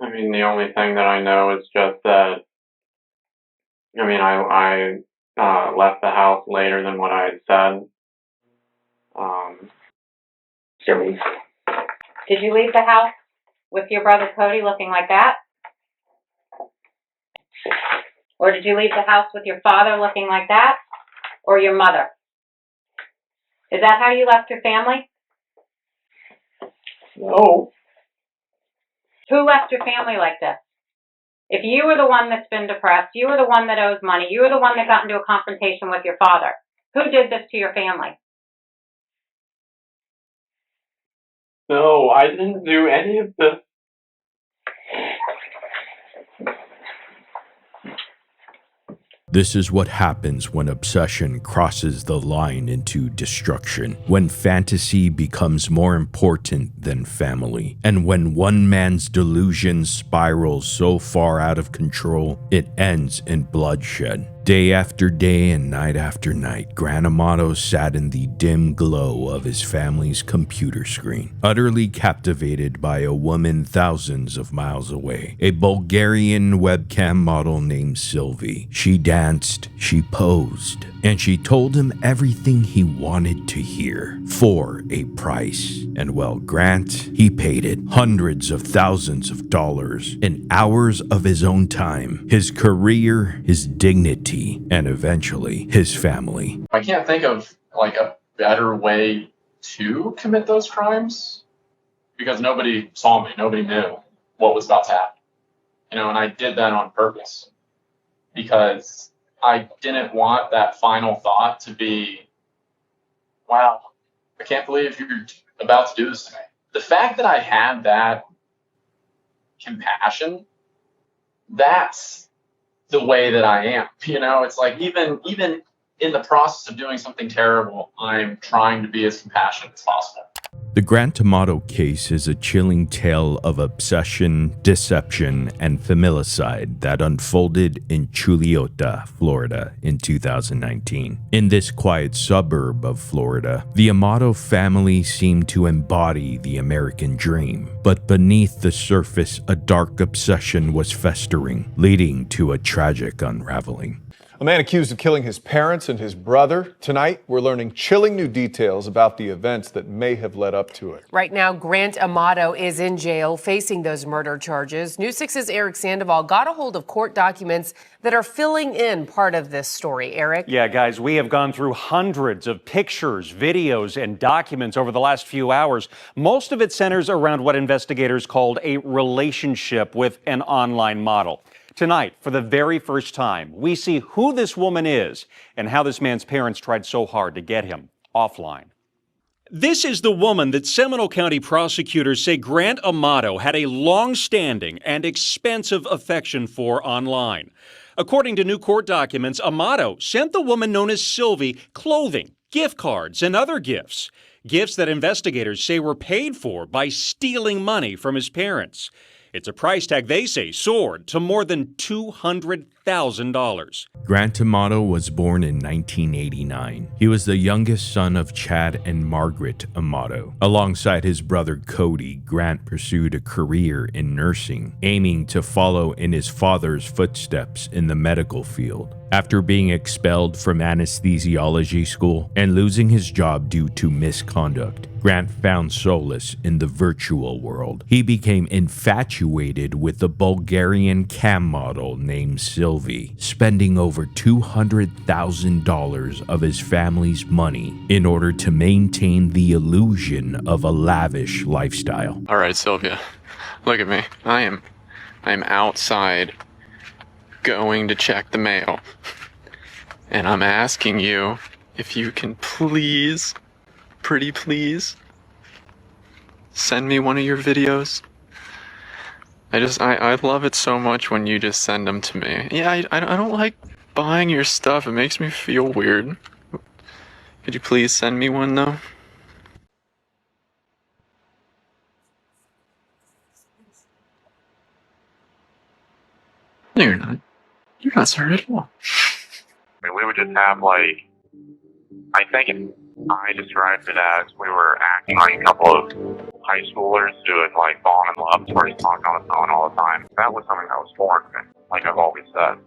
I mean, the only thing that I know is just that, I mean, I left the house later than what I had said. Did you leave the house with your brother Cody looking like that? Or did you leave the house with your father looking like that? Or your mother? Is that how you left your family? No. Who left your family like this? If you were the one that's been depressed, you were the one that owes money, you were the one that got into a confrontation with your father, who did this to your family? No, I didn't do any of this. This is what happens when obsession crosses the line into destruction, when fantasy becomes more important than family, and when one man's delusion spirals so far out of control, it ends in bloodshed. Day after day and night after night, Grant Amato sat in the dim glow of his family's computer screen, utterly captivated by a woman thousands of miles away, a Bulgarian webcam model named Sylvie. She danced, she posed, and she told him everything he wanted to hear for a price. And well, Grant, he paid it. Hundreds of thousands of dollars in hours of his own time, his career, his dignity, and eventually his family. I can't think of like a better way to commit those crimes because nobody saw me, nobody knew what was about to happen. And I did that on purpose because I didn't want that final thought to be, wow, I can't believe you're about to do this to me. The fact that I had that compassion, that's the way that I am. It's like even in the process of doing something terrible, I'm trying to be as compassionate as possible. The Grant Amato case is a chilling tale of obsession, deception, and familicide that unfolded in Chulliota, Florida in 2019. In this quiet suburb of Florida, the Amato family seemed to embody the American dream. But beneath the surface, a dark obsession was festering, leading to a tragic unraveling. A man accused of killing his parents and his brother. Tonight, we're learning chilling new details about the events that may have led up to it. Right now, Grant Amato is in jail facing those murder charges. News 6's Eric Sandoval got a hold of court documents that are filling in part of this story. Eric? Yeah, guys, we have gone through hundreds of pictures, videos, and documents over the last few hours. Most of it centers around what investigators called a relationship with an online model. Tonight, for the very first time, we see who this woman is and how this man's parents tried so hard to get him offline. This is the woman that Seminole County prosecutors say Grant Amato had a long-standing and expensive affection for online. According to new court documents, Amato sent the woman known as Sylvie clothing, gift cards, and other gifts. Gifts that investigators say were paid for by stealing money from his parents. It's a price tag they say soared to more than $200,000. Grant Amato was born in 1989. He was the youngest son of Chad and Margaret Amato. Alongside his brother Cody, Grant pursued a career in nursing, aiming to follow in his father's footsteps in the medical field. After being expelled from anesthesiology school and losing his job due to misconduct, Grant found solace in the virtual world. He became infatuated with a Bulgarian cam model named Sylvie, spending over $200,000 of his family's money in order to maintain the illusion of a lavish lifestyle. All right, Sylvia, look at me. I am outside going to check the mail. And I'm asking you if you can please, pretty please, send me one of your videos. I love it so much when you just send them to me. Yeah, I don't like buying your stuff. It makes me feel weird. Could you please send me one though? No, you're not. You're not sorry at all. I mean, we would just have I think I described it as we were acting like a couple of high schoolers doing fall in love, where he's talking on the phone all the time. that was something that was foreign to me. Like I've always said,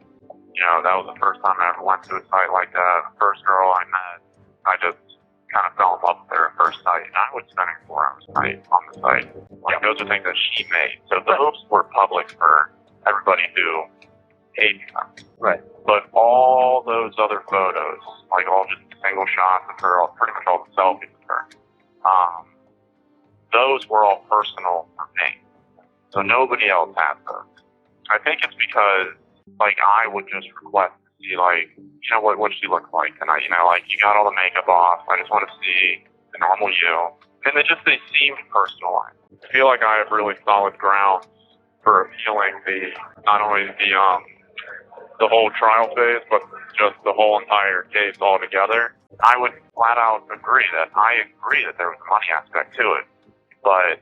you know, that was the first time I ever went to a site like that. The first girl I met, I just kind of fell in love with her at first sight, and I was spending 4 hours a night on the site. Like those are things that she made. So those were public for everybody who paid me them. Right. But all those other photos, like all just single shots of her, pretty much all the selfies of her, those were all personal for me. So nobody else has those. I think it's because, like, I would just request to see, like, you know, what she looked like tonight. You know, like, you got all the makeup off. I just want to see the normal you. And they seemed personalized. I feel like I have really solid grounds for appealing not only the whole trial phase, but just the whole entire case altogether. I would flat out agree that there was a money aspect to it. But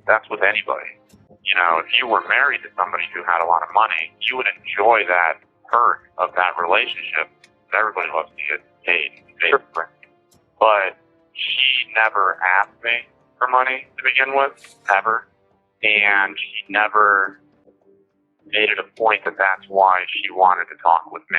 that's with anybody. You know, if you were married to somebody who had a lot of money, you would enjoy that perk of that relationship. Everybody loves to get paid. Sure. But she never asked me for money to begin with, ever. And she never made it a point that that's why she wanted to talk with me.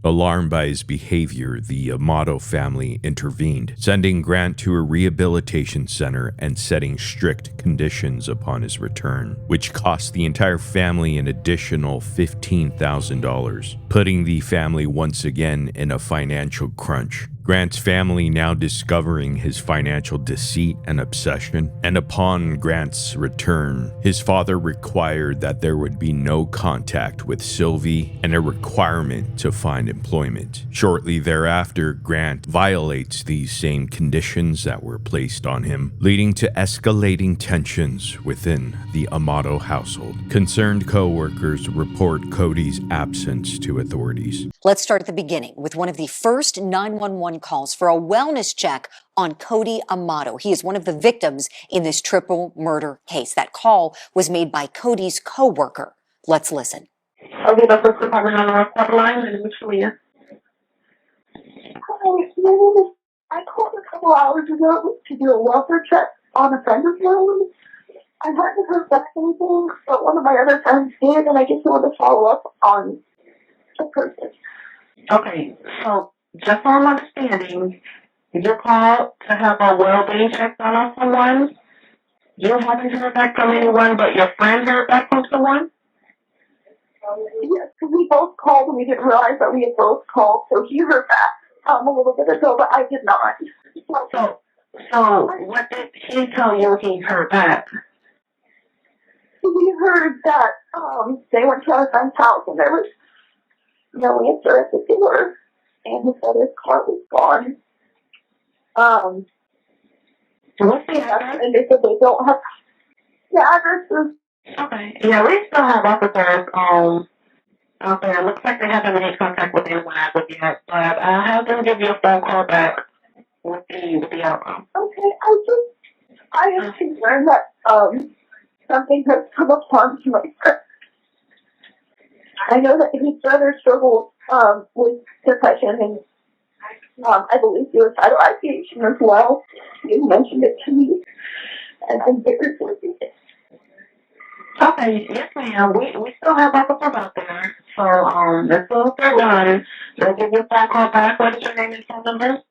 Alarmed by his behavior, the Amato family intervened, sending Grant to a rehabilitation center and setting strict conditions upon his return, which cost the entire family an additional $15,000, putting the family once again in a financial crunch. Grant's family now discovering his financial deceit and obsession, and upon Grant's return, his father required that there would be no contact with Sylvie and a requirement to find employment. Shortly thereafter, Grant violates these same conditions that were placed on him, leading to escalating tensions within the Amato household. Concerned co-workers report Cody's absence to authorities. Let's start at the beginning with one of the first 911 calls for a wellness check on Cody Amato. He is one of the victims in this triple murder case. That call was made by Cody's co-worker. Let's listen. Okay, the first department on the report line, and it's Leah. Hi, I called a couple hours ago to do a welfare check on a friend of mine. I hadn't heard back anything, but one of my other friends did, and I just wanted to follow up on the person. Okay, so just so I'm understanding, you called to have a well-being check done on someone. You haven't heard back from anyone, but your friend heard back from someone? Yes, because we both called and we didn't realize that we had both called, so he heard back a little bit ago, but I did not. So what did he tell you he heard back? He heard that they went to our friend's house and there was no answer at the door, and he said his car was gone. What's the address? And they said they don't have the addresses. Okay. Yeah, we still have officers out there. It looks like they haven't made contact with anyone as of yet, but I'll have them give you a phone call back with the outcome. Okay, I am concerned that something has come upon my friend. I know that his brother struggled with depression and I believe suicidal ideation as well. He mentioned it to me, and I'm very sorry. Okay, yes ma'am. We still have officers out there. So as soon as they're done, they'll give you a phone call back. What is your name and phone number?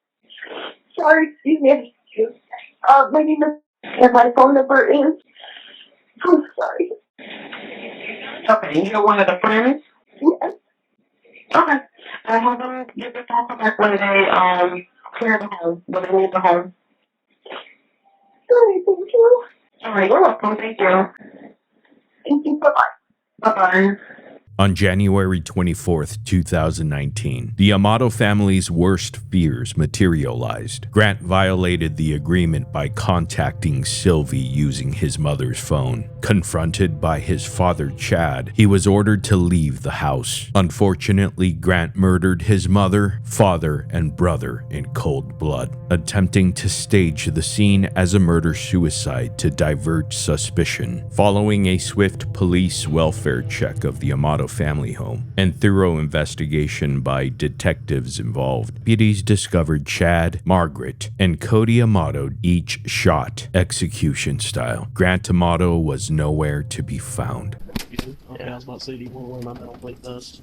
Sorry, excuse me. My name is and my phone number is I'm sorry. Okay, you're one of the friends? Yes. Okay. I have them give the phone call back when they clear the home, when they leave the home. Sorry, thank you. Alright, you're welcome, thank you. Thank you, bye-bye. Bye-bye. On January 24th, 2019, the Amato family's worst fears materialized. Grant violated the agreement by contacting Sylvie using his mother's phone. Confronted by his father, Chad, he was ordered to leave the house. Unfortunately, Grant murdered his mother, father, and brother in cold blood, attempting to stage the scene as a murder-suicide to divert suspicion. Following a swift police welfare check of the Amato family home and thorough investigation by detectives involved, deputies discovered Chad, Margaret, and Cody Amato each shot execution style. Grant Amato was nowhere to be found. Okay, I was about to say, do you want to wear my metal plate vest?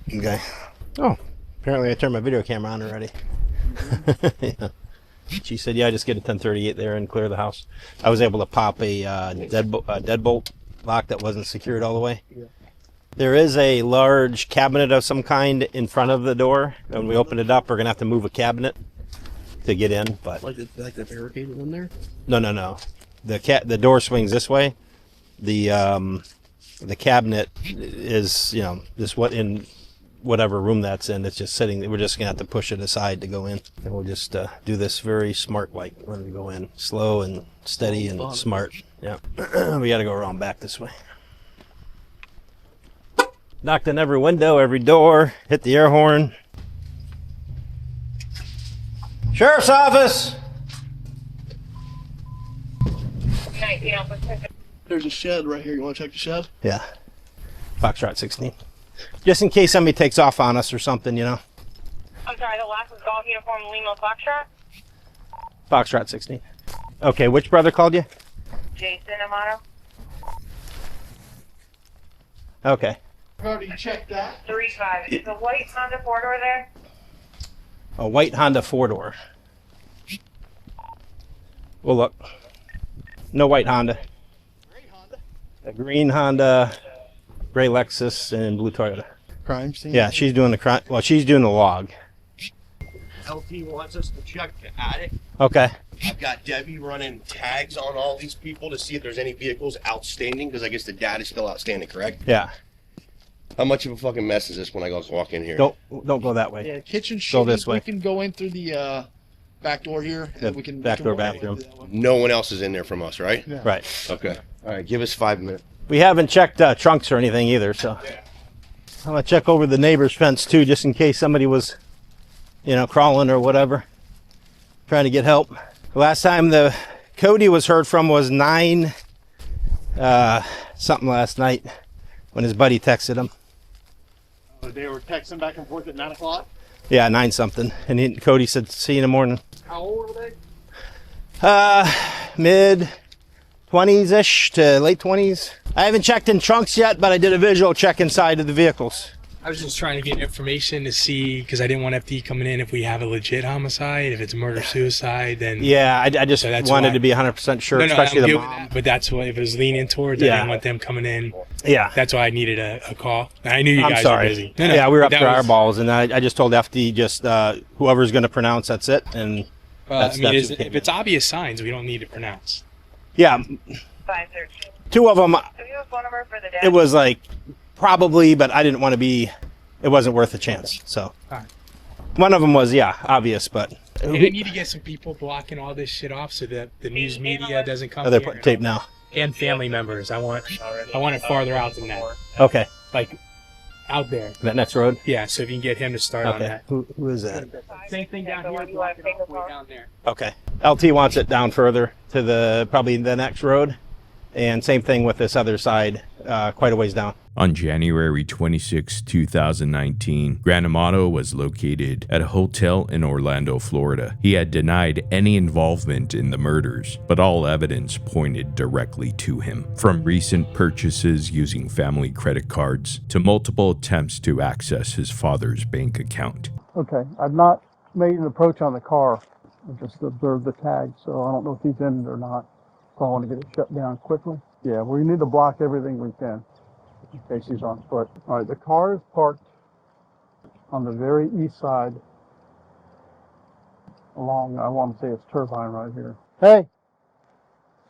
Okay. Oh, apparently I turned my video camera on already. Yeah. She said, yeah, just get a 1038 there and clear the house. I was able to pop a deadbolt lock that wasn't secured all the way. Yeah. There is a large cabinet of some kind in front of the door. When we open it up, we're going to have to move a cabinet to get in. But Like the barricaded in there? No. The door swings this way. The cabinet is, just what in whatever room that's in. It's just sitting. We're just gonna have to push it aside to go in, and we'll just do this very smart like when we go in, slow and steady and smart. Yeah, we got to go around back this way. Knocked on every window, every door, hit the air horn. Sheriff's office. There's a shed right here. You want to check the shed? Yeah. Foxtrot 16. Just in case somebody takes off on us or something, I'm sorry, the last was golf uniform Lima Foxtrot? Foxtrot 16. Okay, which brother called you? Jason Amato. Okay. I've already checked that. 3-5. Is the white Honda 4-door there? A white Honda 4-door. Well, look. No white Honda. A green Honda, gray Lexus, and blue Toyota. Crime scene? Yeah, she's doing the crime. Well, she's doing the log. LT wants us to check the attic. Okay. I've got Debbie running tags on all these people to see if there's any vehicles outstanding, because I guess the data's still outstanding, correct? Yeah. How much of a fucking mess is this when I go walk in here? Don't go that way. Yeah, kitchen Go this way. We can go in through the back door here. The we can back door walk bathroom. No one else is in there from us, right? Yeah. Right. Okay. All right, give us 5 minutes. We haven't checked trunks or anything either, so I'm gonna check over the neighbor's fence too, just in case somebody was, crawling or whatever, trying to get help. The last time the Cody was heard from was 9 something last night when his buddy texted him. They were texting back and forth at 9 o'clock. Yeah, 9 something, and Cody said, "See you in the morning." How old were they? Mid 20s-ish to late 20s. I haven't checked in trunks yet, but I did a visual check inside of the vehicles. I was just trying to get information to see, because I didn't want FD coming in if we have a legit homicide. If it's murder-suicide, then... Yeah, I just wanted to be 100% sure, especially the mom. That, but that's what, if it was leaning towards, I didn't want them coming in. Yeah. That's why I needed a call. I knew you guys were busy. Yeah, we were up to our balls, and I just told FD just whoever's going to pronounce, that's it. And if it's obvious signs, we don't need to pronounce. Yeah. 513. 2 of them, Do you have a phone number for the dad? it was like probably, but I didn't want to be, it wasn't worth a chance. So one of them was, obvious, but. And I need to get some people blocking all this shit off so that the news media doesn't come they're here. putting tape now. And family members. I want it farther out than that. Okay. Like out there. That next road? Yeah, so if you can get him to start on that. Who is that? Same thing down here, block it off way down there. Okay. LT wants it down further to probably the next road. And same thing with this other side, quite a ways down. On January 26, 2019, Grant Amato was located at a hotel in Orlando, Florida. He had denied any involvement in the murders, but all evidence pointed directly to him. From recent purchases using family credit cards to multiple attempts to access his father's bank account. Okay, I've not made an approach on the car. I just observed the tag, so I don't know if he's in it or not. So I want to get it shut down quickly. Yeah, we need to block everything we can in case he's on foot. All right, the car is parked on the very east side along, I want to say it's Turbine right here. Hey,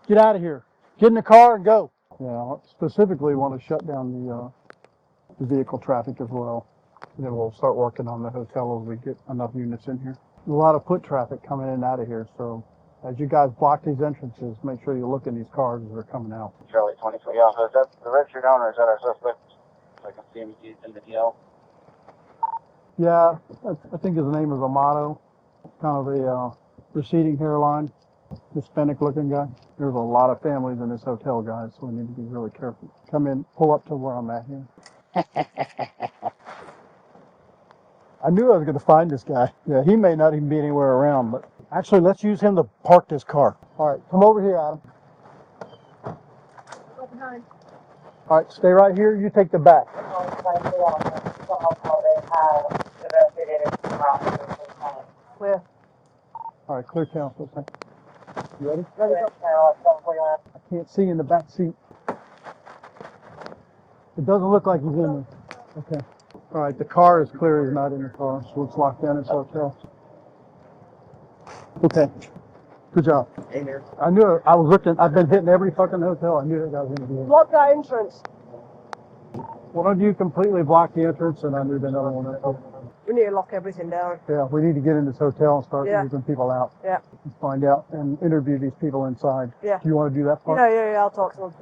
get out of here. Get in the car and go. Yeah, I specifically want to shut down the vehicle traffic as well. And then we'll start working on the hotel as we get enough units in here. There's a lot of foot traffic coming in and out of here, so as you guys block these entrances, make sure you look in these cars as they're coming out. Charlie 23. Yeah, so is that the registered owner? Is that our suspect? So I can see him in the DL. Yeah, I think his name is Amato. Kind of a receding hairline, Hispanic-looking guy. There's a lot of families in this hotel, guys, so we need to be really careful. Come in, pull up to where I'm at here. I knew I was going to find this guy. Yeah, he may not even be anywhere around, but Actually, let's use him to park this car. All right, come over here, Adam. All right, stay right here. You take the back. Clear. All right, clear channel for a second. You ready? Ready. I can't see in the back seat. It doesn't look like he's in there. Okay. All right, the car is clear. He's not in the car, so let's lock down his hotel. Okay. Good job. Hey, man. I knew it. I was looking. I've been hitting every fucking hotel. I knew that guy was going to be in. Lock that entrance. One of you completely blocked the entrance, and I knew the other one. We need to lock everything down. Yeah, we need to get in this hotel and start moving people out. Yeah. And find out and interview these people inside. Yeah. Do you want to do that part? Yeah, I'll talk to them.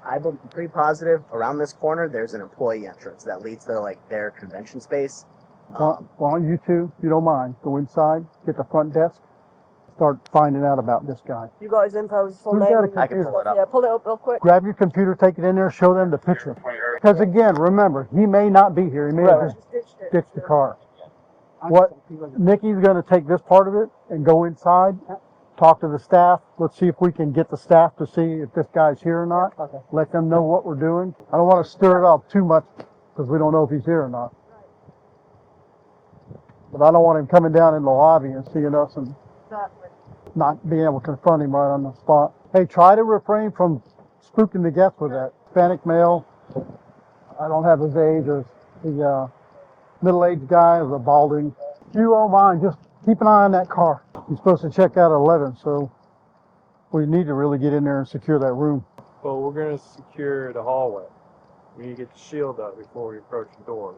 I'm pretty positive around this corner, there's an employee entrance that leads to like their convention space. Why don't you two, if you don't mind, go inside, get the front desk, start finding out about this guy. You got his info, his full Who's name. got a computer? I can pull it up. Yeah, pull it up real quick. Grab your computer, take it in there, show them the picture. Because again, remember, he may not be here. He may have just ditched the car. What Nikki's going to take this part of it and go inside, talk to the staff. Let's see if we can get the staff to see if this guy's here or not. Okay. Let them know what we're doing. I don't want to stir it up too much because we don't know if he's here or not. But I don't want him coming down in the lobby and seeing us and not being able to confront him right on the spot. Hey, try to refrain from spooking the guests with that. Hispanic male. I don't have his age or the middle-aged guy or the balding. If you don't mind, just keep an eye on that car. He's supposed to check out at 11, so we need to really get in there and secure that room. Well, we're going to secure the hallway. We need to get the shield up before we approach the door.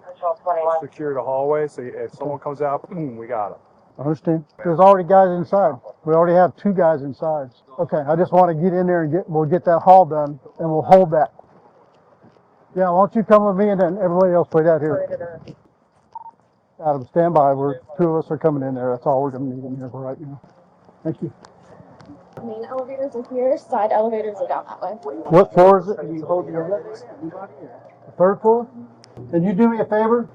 We'll secure the hallway, so if someone comes out, boom, we got them. I understand. There's already guys inside. We already have 2 guys inside. Okay, I just want to get in there and we'll get that hall done, and we'll hold that. Yeah, why don't you come with me and then everybody else wait out here. Adam, stand by. 2 of us are coming in there. That's all we're going to need in here for right now. Thank you. Main elevators are here, side elevators are down that way. What floor is it? You hold the 3rd floor? Can you do me a favor?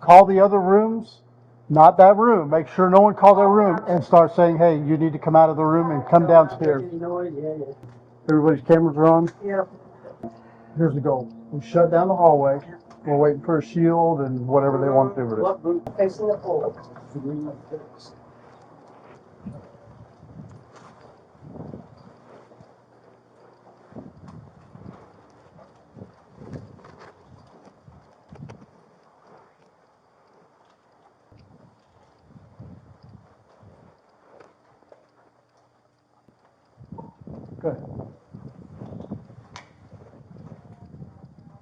Call the other rooms, not that room. Make sure no one calls that room and start saying, hey, you need to come out of the room and come downstairs. Everybody's cameras are on? Yeah. Here's the goal. We shut down the hallway. We're waiting for a shield and whatever they want to do with it. Facing the floor. Good.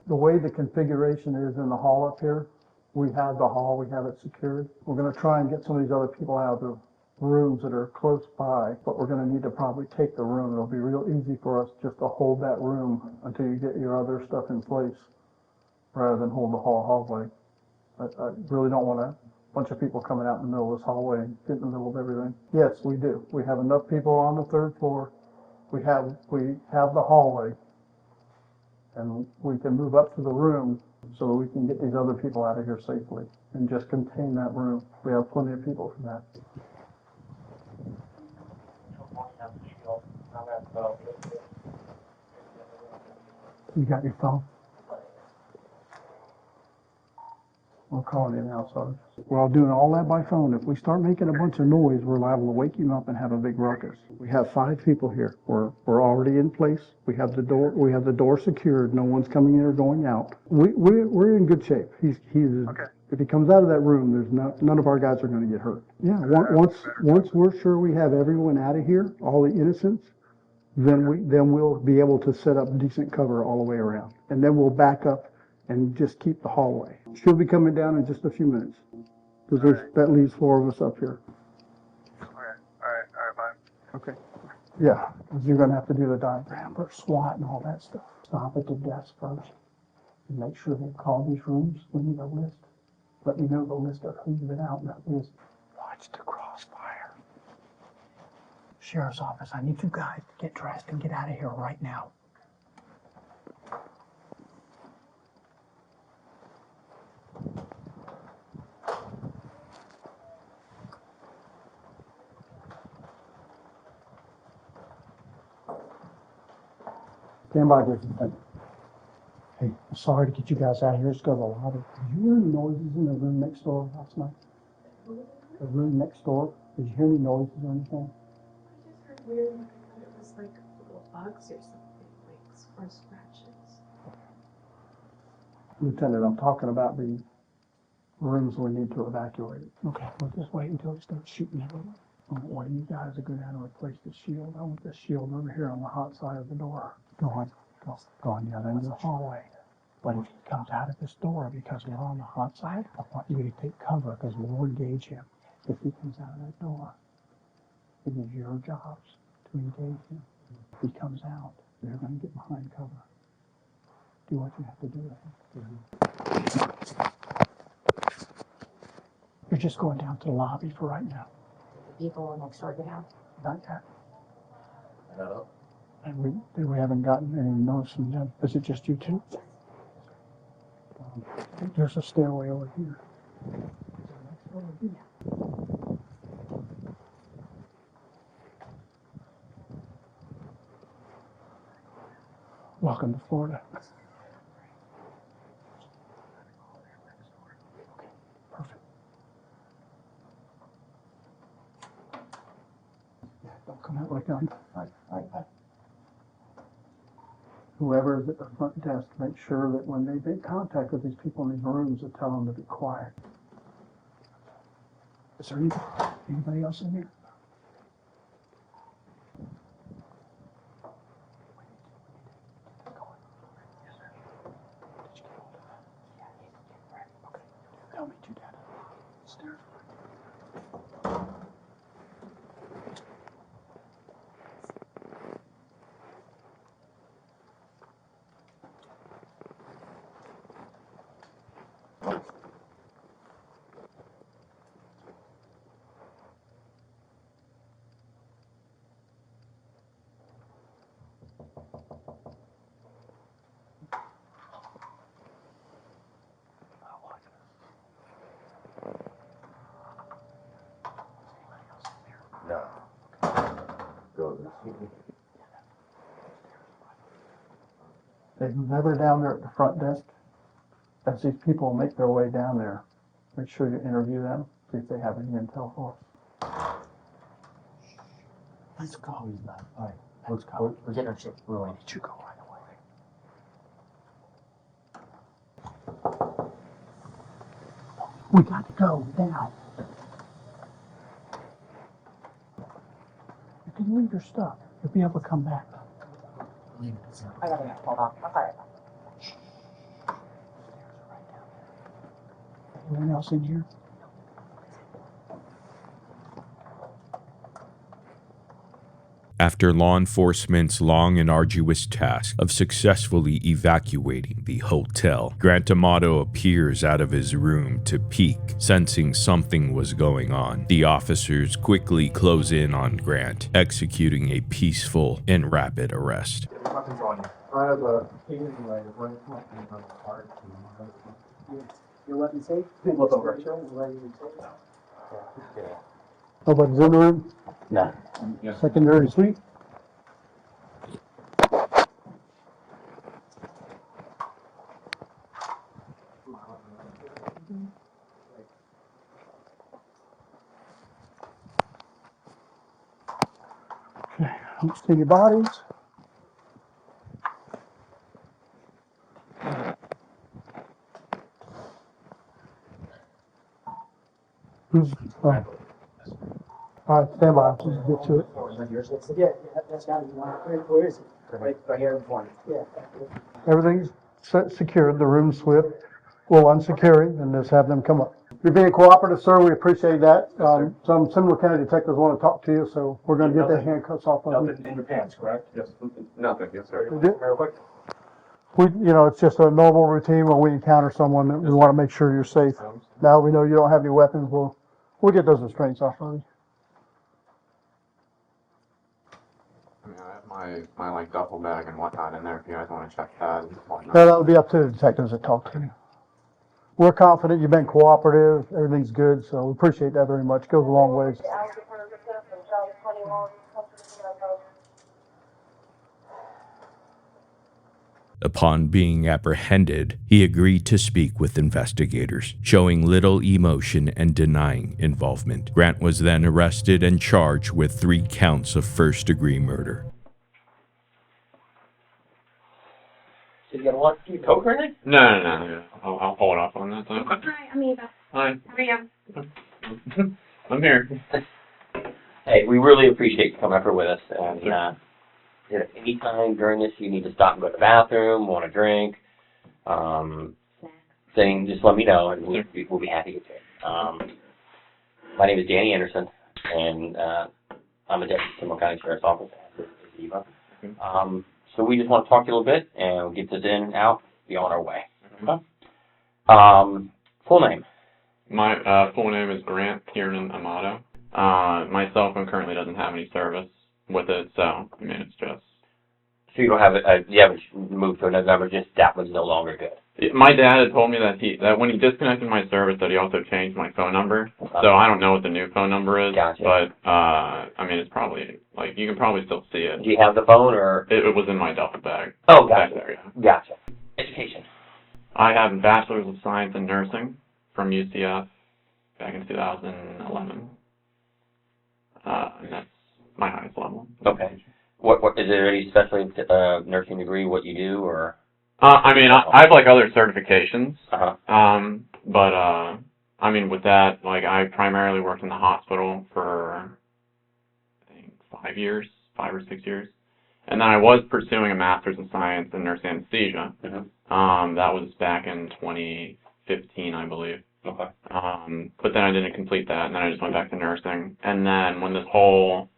The way the configuration is in the hall up here, we have the hall, we have it secured. We're going to try and get some of these other people out of the rooms that are close by, but we're going to need to probably take the room. It'll be real easy for us just to hold that room until you get your other stuff in place, rather than hold the hallway. I really don't want a bunch of people coming out in the middle of this hallway and get in the middle of everything. Yes, we do. We have enough people on the 3rd floor. We have the hallway, and we can move up to the room so that we can get these other people out of here safely and just contain that room. We have plenty of people for that. You got your phone? We're calling in now, so we're all doing all that by phone. If we start making a bunch of noise, we're liable to wake him up and have a big ruckus. We have 5 people here. We're already in place. We have the door secured. No one's coming in or going out. We're in good shape. He's okay. If he comes out of that room, none of our guys are going to get hurt. Yeah. Once we're sure we have everyone out of here, all the innocents, then we'll be able to set up decent cover all the way around, and then we'll back up and just keep the hallway. She'll be coming down in just a few minutes, because that leaves 4 of us up here. All right, fine. Okay. Yeah, because you're going to have to do the diagram for SWAT and all that stuff. Stop at the desk first and make sure they call these rooms. We need a list. Let me know the list of who's been out in that list. Watch the crossfire. Sheriff's office, I need you guys to get dressed and get out of here right now. Stand by just a second. Hey, I'm sorry to get you guys out of here. Let's go to the lobby. Did you hear any noises in the room next door last night? The room next door? Did you hear any noises or anything? I just heard weird, like I thought it was like little bugs or something, like or scratches. Lieutenant, I'm talking about the rooms we need to evacuate. Okay, we'll just wait until he starts shooting everyone. I want you guys to go down and replace the shield. I want the shield over here on the hot side of the door. Go on the other end of the hallway. But if he comes out of this door because we're on the hot side, I want you to take cover because we'll engage him. If he comes out of that door, it is your jobs to engage him. If he comes out, you're going to get behind cover. Do what you have to do with him. You're just going down to the lobby for right now. The people next door get out? Not yet. And we haven't gotten any notice from them. Is it just you two? There's a stairway over here. Welcome to Florida. Okay, perfect. Yeah, don't come out like that. Right. Whoever is at the front desk, make sure that when they make contact with these people in these rooms, to tell them to be quiet. Is there anybody else in here? They'll meet you down at the stairs. They're never down there at the front desk. As these people make their way down there, make sure you interview them, see if they have any intel for us. Let's go. He's not. All right, let's go. We're getting our shit rolling. Did you go right away? We got to go now. You can leave your stuff. You'll be able to come back. I gotta go. Hold on. I'm sorry. Anyone else in here? After law enforcement's long and arduous task of successfully evacuating the hotel, Grant Amato appears out of his room to peek, sensing something was going on. The officers quickly close in on Grant, executing a peaceful and rapid arrest. I have a You let me see? Look over. Nobody's in the room? No. Secondary suite? Okay, I don't see any bodies. Who's, all right, stand by, let's get to it. Yeah, that's got to be one. Where is it? Right here in front. Yeah. Everything's secured, the room's swept. We'll unsecure it and just have them come up. You're being cooperative, sir, we appreciate that. Some Seminole County detectives want to talk to you, so we're going to get the handcuffs off of you. Nothing in your pants, correct? Yes. Nothing, yes, sir. Real quick. It's just a normal routine when we encounter someone that we want to make sure you're safe. Now we know you don't have any weapons, we'll get those restraints off of you. I mean, I have my like duffel bag and whatnot in there if you guys want to check that and whatnot. That would be up to the detectives that talk to you. We're confident you've been cooperative, everything's good, so we appreciate that very much. Goes a long ways. Upon being apprehended, he agreed to speak with investigators, showing little emotion and denying involvement. Grant was then arrested and charged with 3 counts of first-degree murder. So you gonna want to do coke or anything? No. I'll hold off on that time. Hi, I'm Eva. Hi. How are you? I'm here. Hey, we really appreciate you coming up here with us. And anytime during this you need to stop and go to the bathroom, want a drink, thing, just let me know, and we'll be happy to take. My name is Danny Anderson, and I'm a deputy Seminole County Sheriff's Office. This is Eva. So we just want to talk to you a little bit, and we'll get this in, out, be on our way. Okay? Full name? My full name is Grant Amato. My cell phone currently doesn't have any service with it, so I mean it's just. So you don't have you haven't moved to another number, just that one's no longer good. My dad had told me that when he disconnected my service, that he also changed my phone number. So I don't know what the new phone number is, Gotcha. but I mean it's probably you can probably still see it. Do you have the phone or? It was in my duffel bag. Oh, gotcha. Back there, yeah. Gotcha. Education. I have a Bachelor's of Science in Nursing from UCF back in 2011. And that's my highest level. Okay. What is there any special nursing degree? What you do, or? I mean, I have other certifications. But I mean, with that, I primarily worked in the hospital for I think 5 or 6 years, and then I was pursuing a Master's of Science in Nurse Anesthesia. That was back in 2015, I believe. Okay. But then I didn't complete that, and then I just went back to nursing. And then when this whole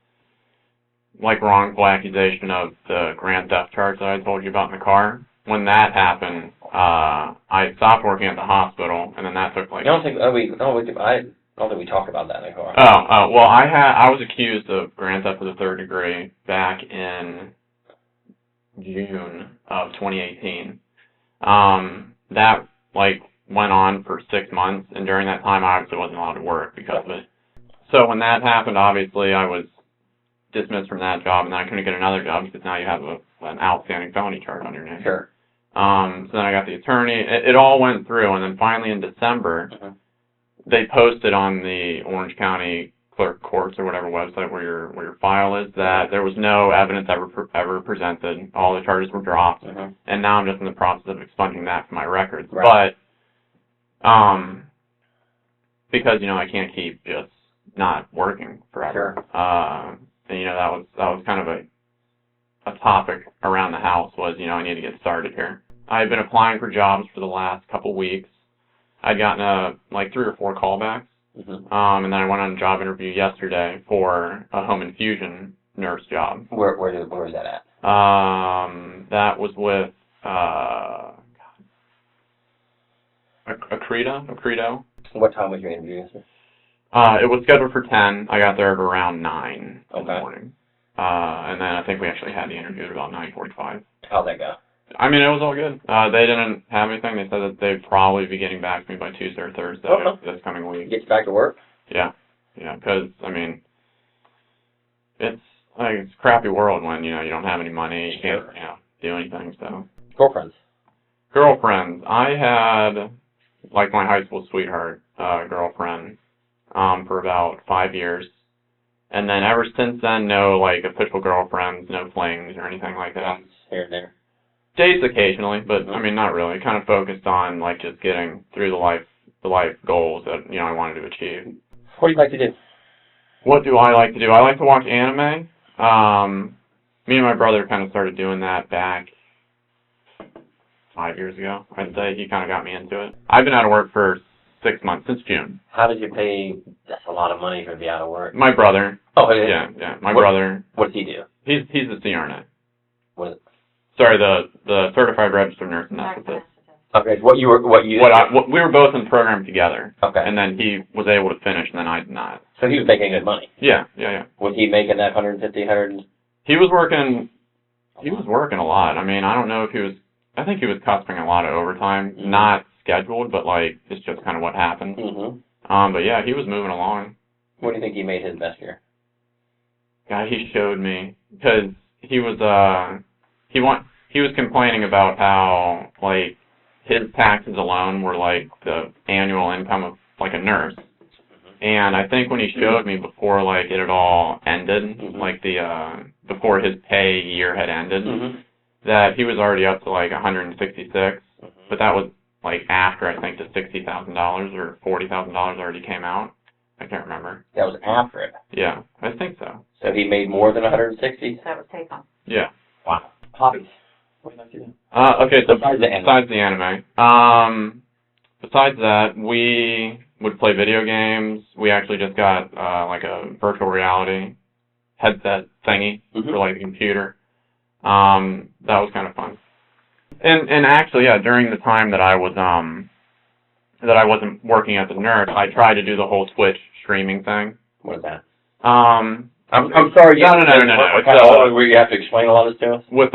wrongful accusation of the grand theft charge that I told you about in the car, when that happened, I stopped working at the hospital, and then that took I don't think we talked about that in the car. Well, I was accused of grand theft of the 3rd degree back in June of 2018. That went on for 6 months, and during that time I obviously wasn't allowed to work because of it. So when that happened, obviously I was dismissed from that job, and then I couldn't get another job because now you have an outstanding felony charge on your name. Sure. So then I got the attorney. It all went through, and then finally in December, they posted on the Orange County Clerk Courts or whatever website where your file is that there was no evidence ever presented. All the charges were dropped, and now I'm just in the process of expunging that from my records. Right. But because I can't keep just not working forever. Sure. And that was kind of a topic around the house was I need to get started here. I've been applying for jobs for the last couple weeks. I'd gotten 3 or 4 callbacks, and then I went on a job interview yesterday for a home infusion nurse job. Where was that at? That was with Credo. What time was your interview? It was scheduled for 10. I got there at around 9 in the morning. And then I think we actually had the interview at about 9:45. How'd that go? I mean, it was all good. They didn't have anything. They said that they'd probably be getting back to me by Tuesday or Thursday this coming week. Get you back to work? Yeah. Yeah, because, I mean, it's a crappy world when, you don't have any money, you can't, do anything, so. Girlfriends. I had, my high school sweetheart girlfriend for about 5 years. And then ever since then, no, official girlfriends, no flings or anything like that. Here and there. Dates occasionally, but, I mean, not really. Kind of focused on, just getting through the life goals that, I wanted to achieve. What do you like to do? What do I like to do? I like to watch anime. Me and my brother kind of started doing that back 5 years ago, I'd say. He kind of got me into it. I've been out of work for 6 months, since June. How did you pay? That's a lot of money for to be out of work. My brother. Oh, yeah. Yeah, my brother. What does he do? He's the CRNA. What is it? Sorry, the certified registered nurse anesthetist. Okay, we were both in the program together. Okay. And then he was able to finish, and then I did not. So he was making good money. Yeah. Was he making that 150, 100? He was working a lot. I mean, I don't know if I think he was cusping a lot of overtime, not scheduled, but it's just kind of what happened. But yeah, he was moving along. What do you think he made his best year? God, he showed me because he was he was complaining about how, like, his taxes alone were like the annual income of like a nurse. And I think when he showed me before like it had all ended, like the before his pay year had ended, that he was already up to like 166, but that was like after I think the $60,000 or $40,000 already came out. I can't remember. That was after it. Yeah, I think so. So he made more than 160? That would take him. Yeah. Wow. Hobbies. Okay, so Besides the anime. besides the anime, besides that, we would play video games. We actually just got like a virtual reality headset thingy for like the computer. That was kind of fun. And actually, yeah, during the time that I was that I wasn't working as a nurse, I tried to do the whole Twitch streaming thing. What is that? I'm sorry. No. What kind of where you have to explain a lot of this to us? With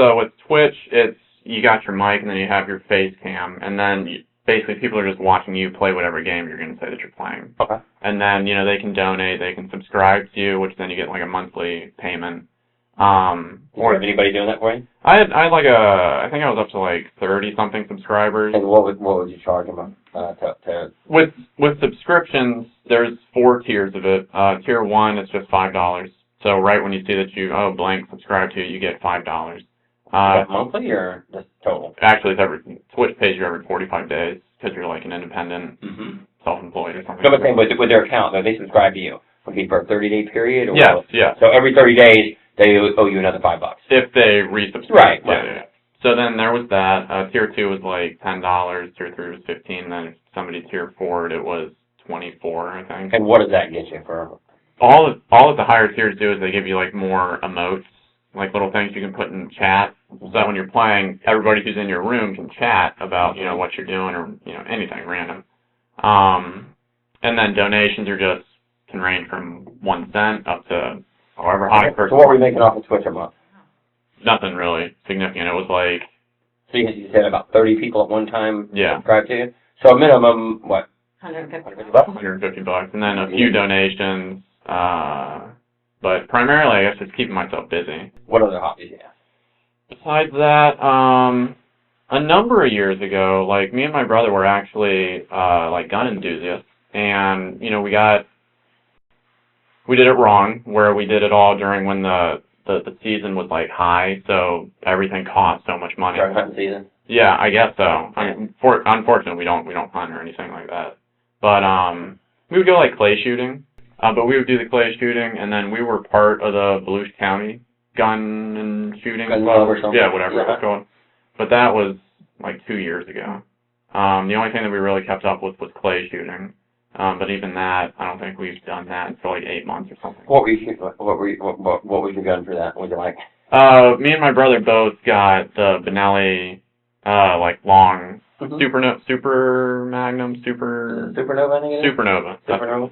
Twitch, it's you got your mic and then you have your face cam, and then basically people are just watching you play whatever game you're going to say that you're playing. Okay. And then they can donate, they can subscribe to you, which then you get like a monthly payment. Or is anybody doing that for you? I had like I think I was up to like 30 something subscribers. And what would you charge them With subscriptions, there's 4 tiers of it. Tier 1 is just $5. So right when you see that you blank subscribe to it, you get $5. Monthly or just total? Actually, it's Twitch pays you every 45 days because you're like an independent, self-employed or something. So I'm saying with their account, though, they subscribe to you. Would it be for a 30-day period? Or Yes, yes. So every 30 days, they owe you another $5. If they resubscribe. Right. Yeah. So then there was that. Tier 2 was like $10. Tier 3 was $15. Then if somebody tier 4'd, it was $24, I think. And what does that get you for? All of the higher tiers do is they give you like more emotes, like little things you can put in chat, so that when you're playing, everybody who's in your room can chat about what you're doing or anything random. And then donations can range from 1 cent up to however high. So what were we making off of Twitch a month? Nothing really significant. It was like. So you said about 30 people at one time subscribed to you. So a minimum what? $150. $150, and then a few donations. But primarily, I guess, just keeping myself busy. What other hobbies do you have? Besides that, a number of years ago, like, me and my brother were actually, like, gun enthusiasts. And, we did it wrong, where we did it all during when the season was, like, high, so everything cost so much money. During hunting season? Yeah, I guess so. Unfortunately, we don't hunt or anything like that. But, we would go, like, clay shooting. But we would do the clay shooting, and then we were part of the Volusia County gun and shooting club, or something. Yeah, whatever it was called. But that was like 2 years ago. The only thing that we really kept up with was clay shooting. But even that, I don't think we've done that for like 8 months or something. What was your gun for that? What was it like? Me and my brother both got the Benelli, like long Super Magnum, Supernova, I think it is? Supernova.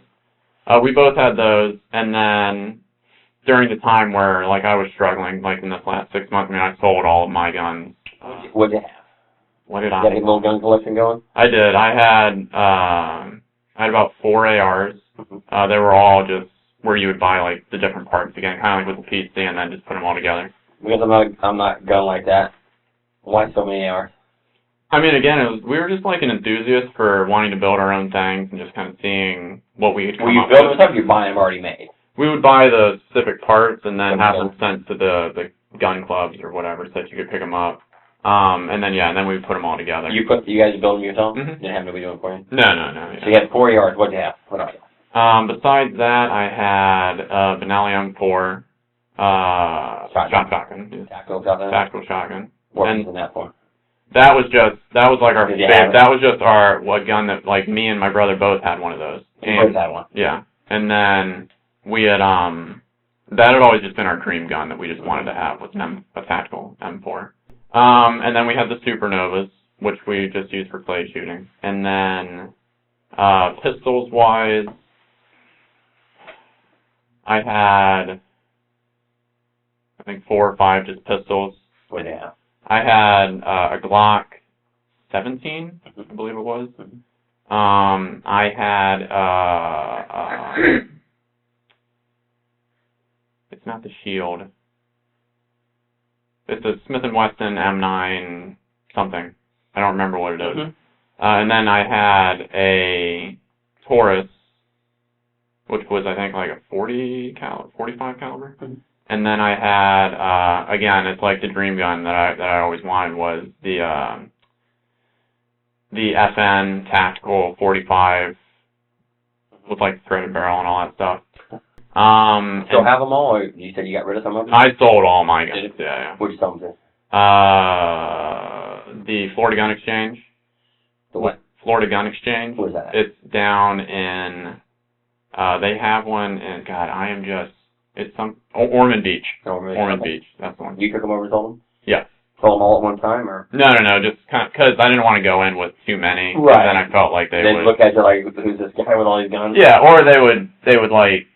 We both had those, and then during the time where, like, I was struggling, like, in this last 6 months, I sold all of my guns. What'd you have? What did I have? You got a little gun collection going? I did. I had about 4 ARs. They were all just where you would buy, like, the different parts again, kind of like with the PC, and then just put them all together. Because I'm not gun like that. Why so many ARs? Again, we were just like an enthusiast for wanting to build our own things and just kind of seeing what we could come up with. Were you building stuff or you buying them already made? We would buy the specific parts and then have them sent to the gun clubs or whatever so that you could pick them up. And then we would put them all together. You guys build them yourself? Mm-hmm. You didn't have nobody doing it for you? No. Yeah. So you had 4 ARs. What'd you have? What are you? Besides that, I had Benelli M4 shotgun. Tactical shotgun. What was in that for? That was like our favorite. That was just our gun that, like, me and my brother both had one of those. You both had one? Yeah. And then we had, that had always just been our dream gun that we just wanted to have, was a tactical M4. And then we had the Supernovas, which we just used for clay shooting. And then, pistols-wise, I had, I think 4 or 5 just pistols. What do you have? I had a Glock 17, I believe it was. I had it's not the Shield. It's a Smith & Wesson M9 something. I don't remember what it is. And then I had a Taurus, which was, I think, like a 45 caliber. And then I had, again, it's like the dream gun that I always wanted was the FN Tactical 45 with like the threaded barrel and all that stuff. Still have them all, or you said you got rid of some of them? I sold all my guns. Yeah. Where'd you sell them to? The Florida Gun Exchange. The what? Florida Gun Exchange. Where's that? It's down in, they have one in, God, it's some, Ormond Beach. Ormond Beach, that's the one. You took them over and sold them? Yeah. Sold them all at one time, or? No, just kind of, because I didn't want to go in with too many. Right. And then I felt like they would look at you like, who's this guy with all these guns? Yeah, or they would like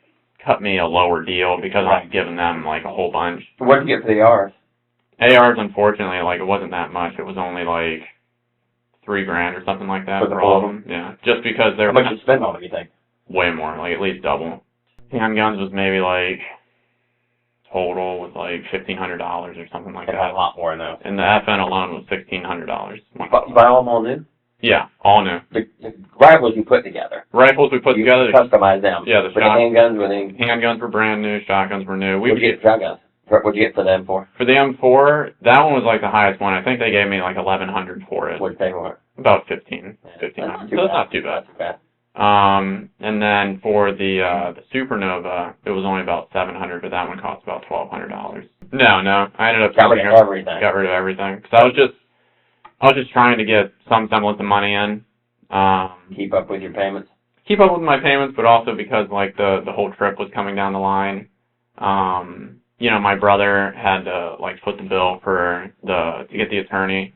cut me a lower deal because I'm giving them like a whole bunch. What did you get for the ARs? ARs, unfortunately, like it wasn't that much. It was only like $3,000 or something like that for all of them. Yeah, just because they're. How much you spend on them, you think? Way more, like at least double. Handguns was maybe like total was like $1,500 or something like that. A lot more in those. And the FN alone was $1,600. You buy all them all new? Yeah, all new. The rifles you put together. Rifles we put together. Customize them. Yeah, the handguns were they? Handguns were brand new. Shotguns were new. What'd you get for shotguns? What'd you get for the M4? For the M4, that one was like the highest one. I think they gave me like $1,100 for it. What'd you pay for it? About $1,500. So it's not too bad. And then for the Supernova, it was only about $700, but that one cost about $1,200. No, I ended up got rid of everything. Got rid of everything because I was just trying to get some semblance of money in. Keep up with your payments. Keep up with my payments, but also because like the whole trip was coming down the line. You know, my brother had to like foot the bill to get the attorney.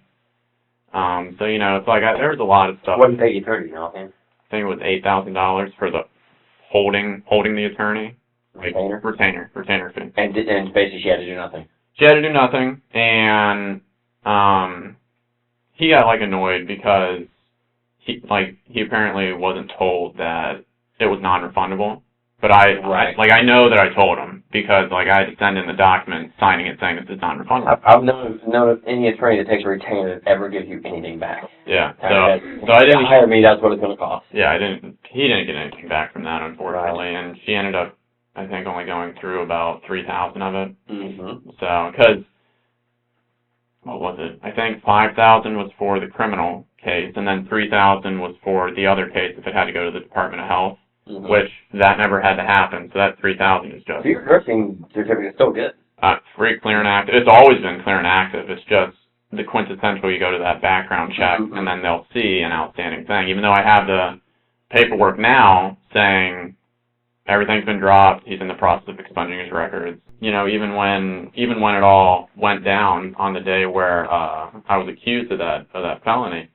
So you know, it's like there was a lot of stuff. What did you pay the attorney? You know, okay. I think it was $8,000 for the holding the attorney. Like, retainer fee. And basically she had to do nothing. She had to do nothing, and he got like annoyed because he apparently wasn't told that it was non-refundable. But I know that I told him because like I had to send in the document signing it saying this is non-refundable. I've known of any attorney that takes a retainer that ever gives you anything back. Yeah. So I didn't hire me. That's what it's going to cost. Yeah, he didn't get anything back from that, unfortunately, and she ended up, I think, only going through about 3,000 of it. Mm-hmm. So, because what was it? I think 5,000 was for the criminal case, and then 3,000 was for the other case if it had to go to the Department of Health. Mm-hmm. Which that never had to happen, so that 3,000 is just. So your nursing certificate is still good. Free, clear, and active. It's always been clear and active. It's just the quintessential. You go to that background check, and then they'll see an outstanding thing. Even though I have the paperwork now saying everything's been dropped, he's in the process of expunging his records. You know, even when it all went down on the day where I was accused of that felony.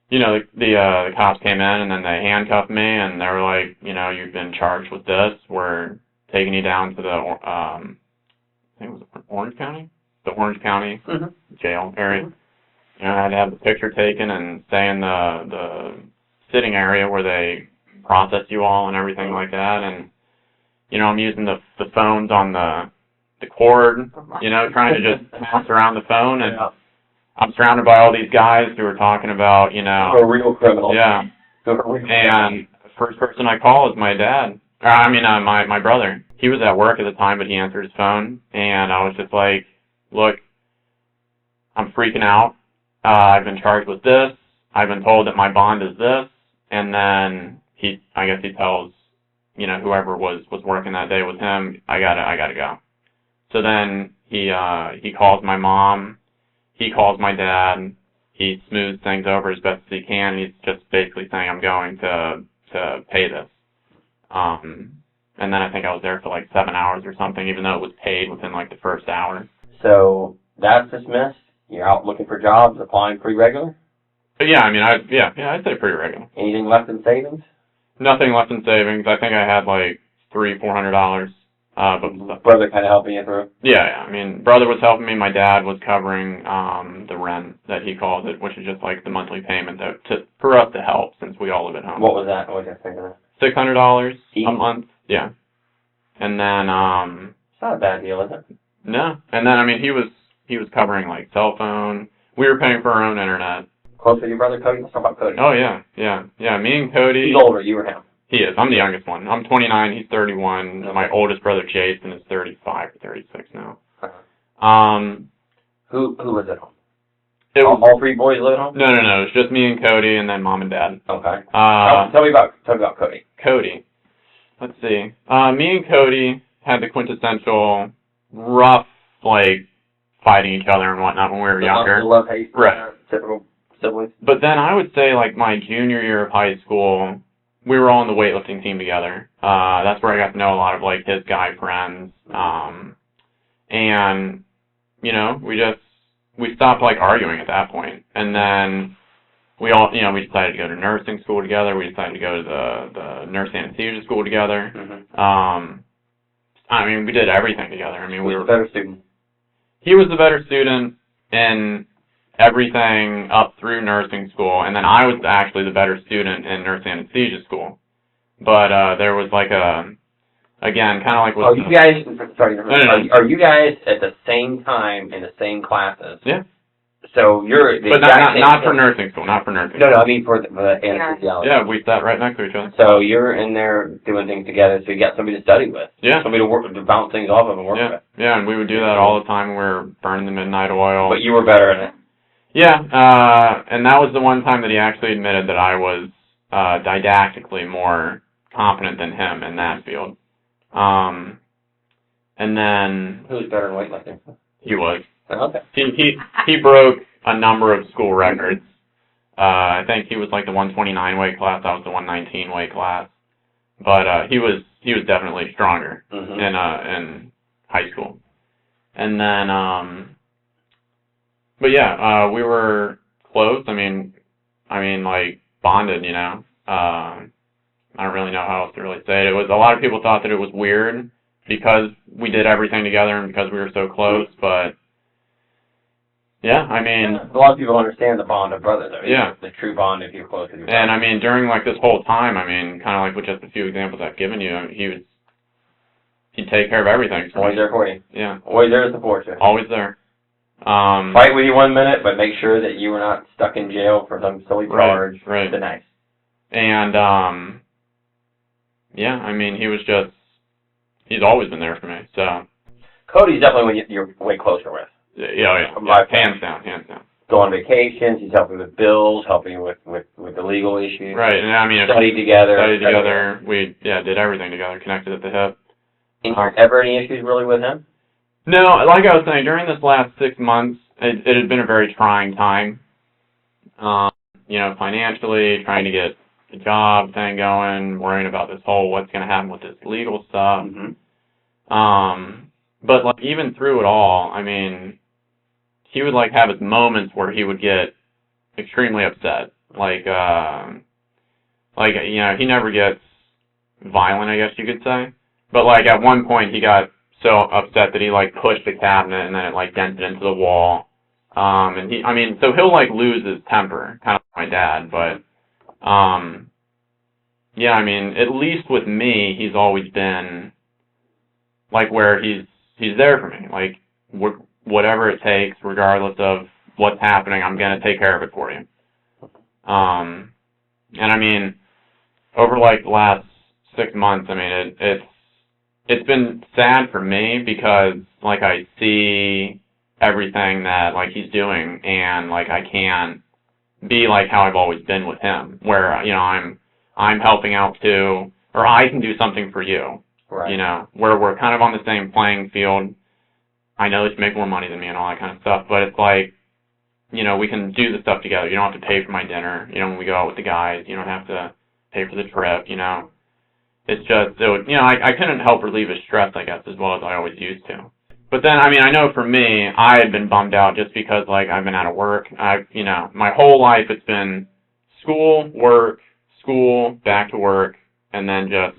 You know, the cops came in and then they handcuffed me and they were like, you know, you've been charged with this. We're taking you down to the, I think it was Orange County? The Orange County jail area. You know, I had to have the picture taken and stay in the sitting area where they process you all and everything like that. And, you know, I'm using the phones on the cord, you know, trying to just pass around the phone and... I'm surrounded by all these guys who are talking about, you know... A real criminal. Yeah. And the first person I call is my dad. My brother. He was at work at the time, but he answered his phone. And I was just like, look, I'm freaking out. I've been charged with this. I've been told that my bond is this. And then I guess he tells, you know, whoever was working that day with him, I gotta go. So then he calls my mom. He calls my dad. He smooths things over as best as he can. He's just basically saying, I'm going to pay this. And then I think I was there for like 7 hours or something, even though it was paid within like the first hour. So that's dismissed. You're out looking for jobs, applying pretty regular? But yeah, I mean, I'd say pretty regular. Anything left in savings? Nothing left in savings. I think I had like $300-400. But brother kind of helping you through? Yeah. I mean, brother was helping me. My dad was covering the rent that he calls it, which is just like the monthly payment for us to help since we all live at home. What was that? What was I thinking of? $600 a month. Yeah. And then it's not a bad deal, is it? No. And then I mean he was he was covering like cell phone. We were paying for our own internet. Close with your brother Cody? Let's talk about Cody. Oh yeah. Me and Cody. He's older, you or him? He is. I'm the youngest one. I'm 29. He's 31. My oldest brother Jason is 35 or 36 now. Who lives at home? All 3 boys live at home? No. It's just me and Cody, and then mom and dad. Okay. Tell me about Cody. Cody. Let's see. Me and Cody had the quintessential rough, like, fighting each other and whatnot when we were younger. The love hate. Right. Typical siblings. But then I would say, like, my junior year of high school, we were all on the weightlifting team together. That's where I got to know a lot of, like, his guy friends. And, you know, we stopped, like, arguing at that point. And then we all, you know, we decided to go to nursing school together. We decided to go to the nurse anesthesia school together. I mean, we did everything together. I mean, we were the better student. He was the better student in everything up through nursing school, and then I was actually the better student in nurse anesthesia school. But there was like again, kind of like with... Are you guys, sorry, No. Are you guys at the same time in the same classes? Yeah. So you're... But not for nursing school, not for nursing No, school. I mean for the anesthesiology. Yeah, we sat right next to each other. So you're in there doing things together, so you got somebody to study with. Yeah. Somebody to bounce things off of and work with. Yeah, and we would do that all the time when we were burning the midnight oil. But you were better at it. Yeah, and that was the one time that he actually admitted that I was didactically more competent than him in that field. And then... Who was better in weightlifting? He was. Okay. He broke a number of school records. I think he was like the 129 weight class. I was the 119 weight class. But he was definitely stronger in high school. And then but yeah, we were close. I mean like bonded, you know. I don't really know how else to really say it. It was, a lot of people thought that it was weird because we did everything together and because we were so close, but yeah, I mean... A lot of people understand the bond of brothers, though. Yeah. The true bond if you're close with your brother. And I mean, during like this whole time, I mean, kind of like with just a few examples I've given you, he'd take care of everything. Always there for you. Yeah. Always there to support you. Always there. Fight with you 1 minute, but make sure that you were not stuck in jail for some silly charge the next. And, yeah, I mean, he's always been there for me, so. Cody's definitely one you're way closer with. Yeah. Hands down. Go on vacations, he's helping with bills, helping with the legal issues. Right, and I mean... Studied together. We, did everything together, connected at the hip. Ever any issues really with him? No, like I was saying, during this last 6 months, it had been a very trying time. You know, financially, trying to get the job thing going, worrying about this whole what's going to happen with this legal stuff. But like even through it all, I mean, he would like have his moments where he would get extremely upset. Like you know, he never gets violent, I guess you could say. But like at one point he got so upset that he like pushed the cabinet and then it like dented into the wall. And so he'll like lose his temper, kind of like my dad, but yeah, I mean, at least with me, he's always been like where he's there for me. Like whatever it takes, regardless of what's happening, I'm gonna take care of it for you. And I mean, over like the last 6 months, I mean, it's been sad for me because like I see everything that like he's doing and like I can't be like how I've always been with him, where, you know, I'm helping out too, or I can do something for you. Right. You know, where we're kind of on the same playing field. I know that you make more money than me and all that kind of stuff, but it's like, you know, we can do the stuff together. You don't have to pay for my dinner. You know, when we go out with the guys, you don't have to pay for the trip, you know. It's just, you know, I couldn't help relieve his stress, I guess, as well as I always used to. But then, I mean, I know for me, I had been bummed out just because, like, I've been out of work. You know, my whole life it's been school, work, school, back to work, and then just,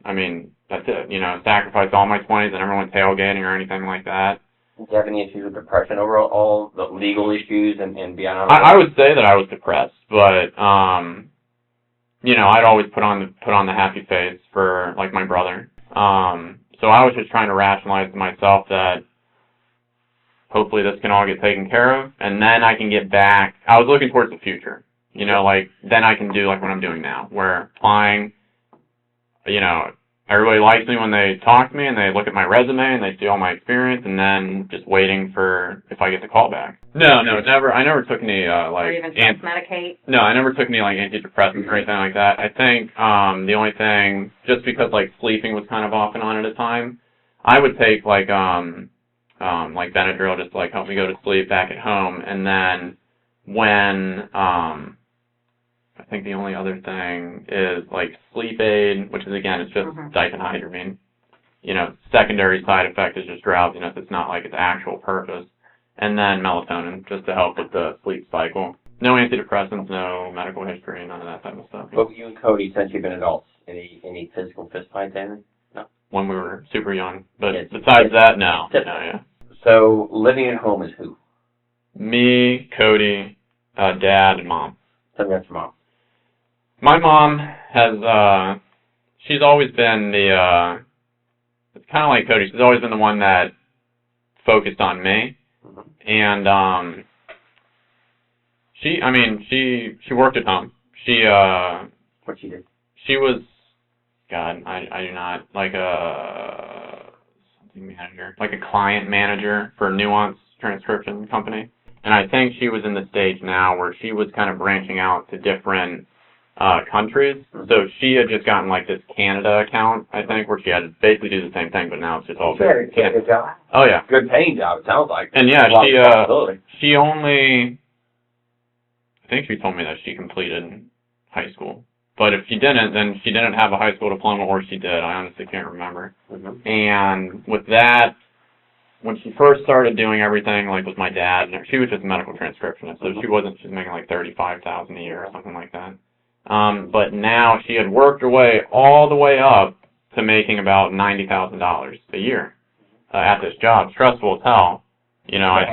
I mean, that's it. You know, sacrifice all my 20s and never went tailgating or anything like that. Do you have any issues with depression over all the legal issues and beyond? I would say that I was depressed, but, you know, I'd always put on the happy face for, like, my brother. So I was just trying to rationalize to myself that, hopefully this can all get taken care of, and then I can get back. I was looking towards the future, you know, like, then I can do like what I'm doing now, where applying, you know, everybody likes me when they talk to me and they look at my resume and they see all my experience, and then just waiting for if I get the call back. No, never. I never took any Or even self-medicate? No, I never took any like antidepressants or anything like that. I think the only thing, just because like sleeping was kind of off and on at a time, I would take like Benadryl just to like help me go to sleep back at home, and then when I think the only other thing is like sleep aid, which is again, it's just diphenhydramine. You know, secondary side effect is just drowsiness. It's not like its actual purpose. And then melatonin, just to help with the sleep cycle. No antidepressants, no medical history, none of that type of stuff. But you and Cody, since you've been adults, any physical fist fights, anything? No. When we were super young, but besides that, no. Yeah. So living at home is who? Me, Cody, Dad, and Mom. Tell me about your mom. My mom has, she's always been it's kind of like Cody, she's always been the one that focused on me. And, she worked at home. What she did? She was, God, I do not, like something manager, like a client manager for a Nuance transcription company. And I think she was in the stage now where she was kind of branching out to different countries. So she had just gotten like this Canada account, I think, where she had to basically do the same thing, but now it's just all Good job. Oh yeah. Good paying job, it sounds like. And yeah, she only, I think she told me that she completed high school. But if she didn't, then she didn't have a high school diploma, or she did. I honestly can't remember. And with that, when she first started doing everything, like with my dad, she was just a medical transcriptionist, so she's making like $35,000 a year or something like that. But now she had worked her way all the way up to making about $90,000 a year at this job. Stressful as hell. You know, I'd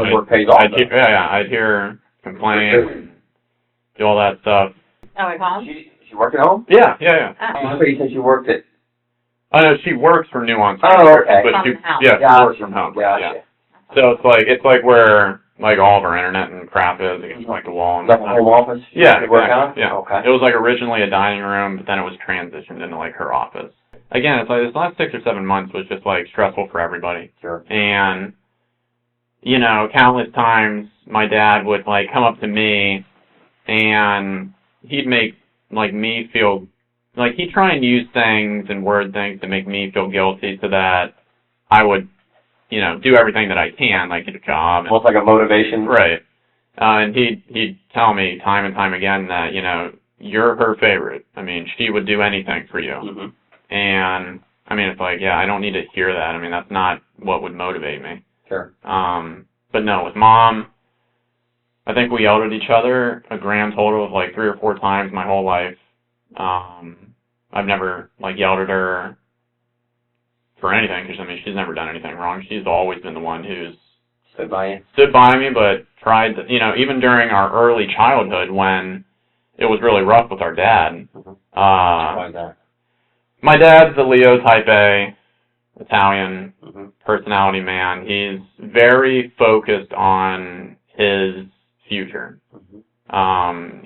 hear her complain, do all that stuff. Oh, at home? She work at home? Yeah. I thought you said she worked at... Oh no, she works for Nuance. Oh, okay. But she works from home. Gotcha. So it's like where like all of our internet and crap is against like the wall. Like a home office? Yeah, Exactly. Yeah. Okay. It was like originally a dining room, but then it was transitioned into like her office. Again, it's like this last 6 or 7 months was just like stressful for everybody. Sure. And you know, countless times my dad would like come up to me and he'd make like me feel like he'd try and use things and word things to make me feel guilty so that I would, you know, do everything that I can, like get a job. Almost like a motivation. Right. And he'd tell me time and time again that, you know, you're her favorite. I mean, she would do anything for you. And, I mean, it's like, yeah, I don't need to hear that. I mean, that's not what would motivate me. Sure. But no, with Mom, I think we yelled at each other a grand total of like 3 or 4 times my whole life. I've never like yelled at her for anything, because I mean she's never done anything wrong. She's always been the one who's stood by you. Stood by me, but tried to, you know, even during our early childhood when it was really rough with our dad. Why is that? My dad's a Leo type A, Italian personality man. He's very focused on his future.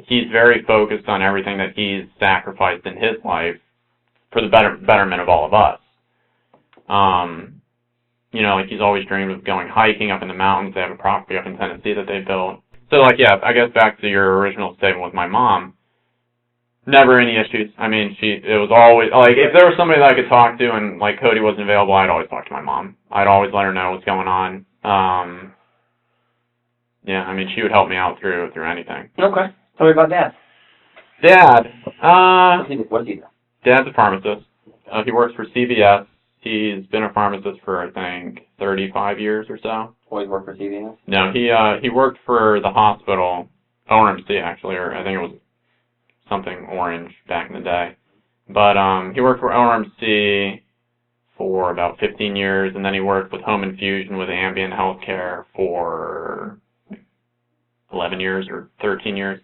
He's very focused on everything that he's sacrificed in his life for the betterment of all of us. You know, like he's always dreamed of going hiking up in the mountains. They have a property up in Tennessee that they built. So like, yeah, I guess back to your original statement with my mom, never any issues. I mean, it was always, like, if there was somebody that I could talk to and like Cody wasn't available, I'd always talk to my mom. I'd always let her know what's going on. Yeah, I mean, she would help me out through anything. Okay. Tell me about Dad. Dad, what does he do? Dad's a pharmacist. He works for CVS. He's been a pharmacist for, I think, 35 years or so. Always worked for CVS? No, he worked for the hospital, ORMC actually, or I think it was something orange back in the day. But he worked for ORMC for about 15 years, and then he worked with Home Infusion with Ambient Healthcare for 11 years or 13 years.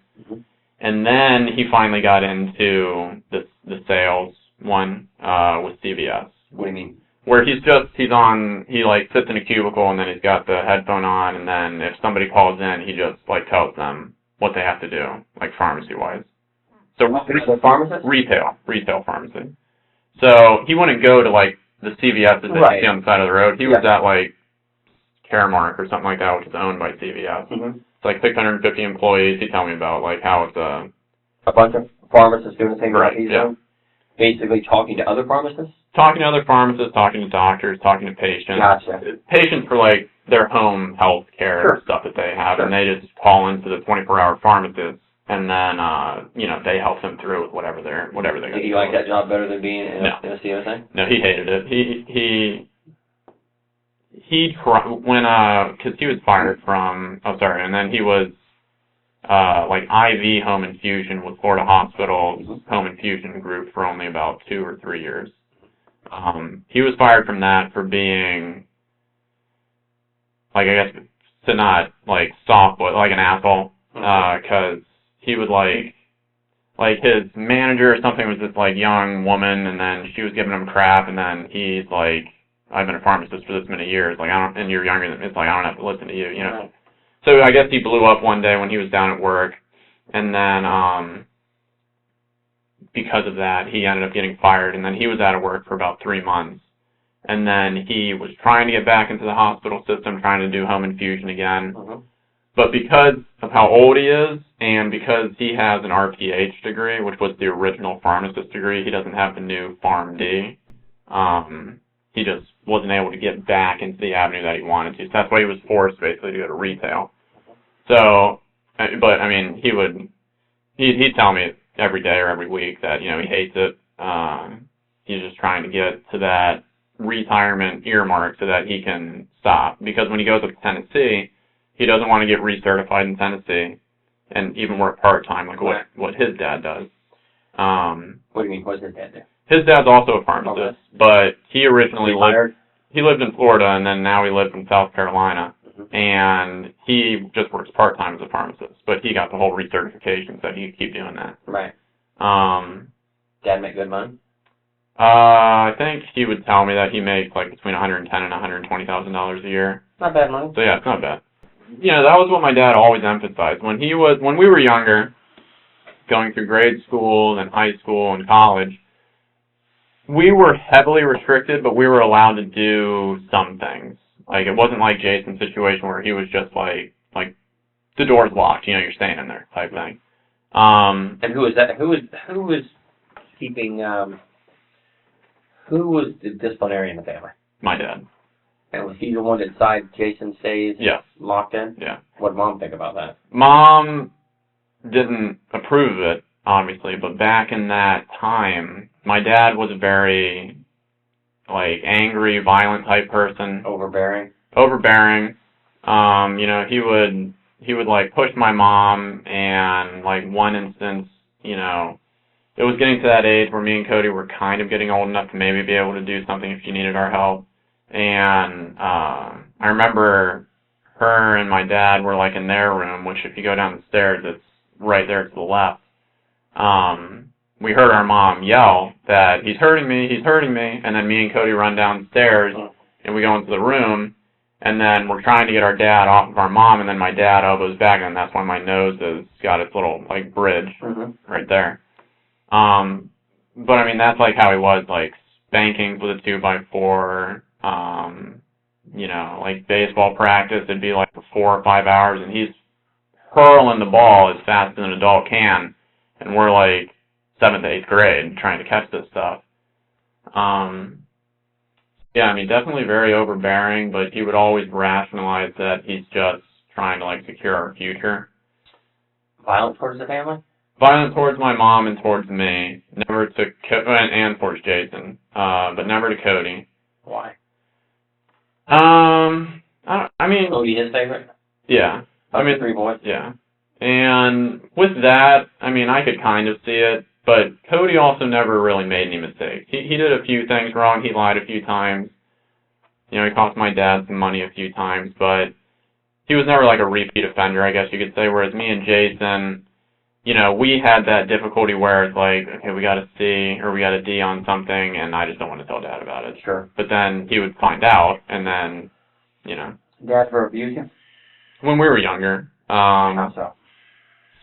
And then he finally got into the sales one with CVS. What do you mean? where he like sits in a cubicle and then he's got the headphone on, and then if somebody calls in, he just like tells them what they have to do, like pharmacy-wise. So retail pharmacy. So he wouldn't go to like the CVS that you see on the side of the road. He was at like Caremark or something like that, which is owned by CVS. Mm-hmm. It's like 650 employees. He told me about like how it's a bunch of pharmacists doing the same right, job he's yeah. doing? Basically talking to other pharmacists? Talking to other pharmacists, talking to doctors, talking to patients. Gotcha. Patients for like their home health care stuff that they have, and they just call into the 24-hour pharmacist, and then they help them through with whatever they're Do you like that job better than being in a COSA? No, he hated it. He because he was fired from and then he was like IV home infusion with Florida Hospital's home infusion group for only about 2 or 3 years. He was fired from that for being, like, I guess, to not, like, soft, but like an asshole, because he would, like, his manager or something was this, like, young woman, and then she was giving him crap, and then he's like, I've been a pharmacist for this many years, like, and you're younger than me, it's like, I don't have to listen to you, you know. So I guess he blew up one day when he was down at work, and then, because of that, he ended up getting fired, and then he was out of work for about 3 months. And then he was trying to get back into the hospital system, trying to do home infusion again. But because of how old he is, and because he has an RPH degree, which was the original pharmacist degree, he doesn't have the new PharmD. He just wasn't able to get back into the avenue that he wanted to. So that's why he was forced, basically, to go to retail. So, but, I mean, he'd tell me every day or every week that, he hates it. He's just trying to get to that retirement earmark so that he can stop. Because when he goes up to Tennessee, he doesn't want to get recertified in Tennessee and even work part-time like what his dad does. What do you mean, what's his dad do? His dad's also a pharmacist, but he originally lived in Florida, and then now he lives in South Carolina. And he just works part-time as a pharmacist, but he got the whole recertification, so he could keep doing that. Right. Dad make good money? I think he would tell me that he makes like between $110,000 and $120,000 a year. Not bad money. So yeah, it's not bad. That was what my dad always emphasized. When we were younger, going through grade school and high school and college, we were heavily restricted, but we were allowed to do some things. Like, it wasn't like Jason's situation where he was just like the door's locked, you're staying in there type thing. And who was that? Who was keeping, who was the disciplinary in the family? My dad. And was he the one that decided Jason stays locked in? Yeah. What did Mom think about that? Mom didn't approve of it, obviously, but back in that time, my dad was a very, like, angry, violent type person. Overbearing. He would like push my mom, and like one instance, it was getting to that age where me and Cody were kind of getting old enough to maybe be able to do something if she needed our help. And I remember her and my dad were like in their room, which if you go down the stairs, it's right there to the left. We heard our mom yell that he's hurting me, and then me and Cody run downstairs, and we go into the room, and then we're trying to get our dad off of our mom, and then my dad elbows back, and that's why my nose has got its little, like, bridge right there. But, I mean, that's, like, how he was, like, spankings with a 2x4, like, baseball practice, it'd be, like, 4 or 5 hours, and he's hurling the ball as fast as an adult can, and we're, like, 7th, 8th grade trying to catch this stuff. Yeah, I mean, definitely very overbearing, but he would always rationalize that he's just trying to, like, secure our future. Violent towards the family? Violent towards my mom and towards me. Never to and towards Jason, but never to Cody. Why? I mean... Cody his favorite? Yeah. I mean, 3 boys? Yeah. And with that, I mean, I could kind of see it, but Cody also never really made any mistakes. He did a few things wrong. He lied a few times. He cost my dad some money a few times, but he was never like a repeat offender, I guess you could say, whereas me and Jason, you know, we had that difficulty where it's like, okay, we got a C or we got a D on something, and I just don't want to tell Dad about it. Sure. But then he would find out, and then, you know. Dad ever abuse you? When we were younger, How so?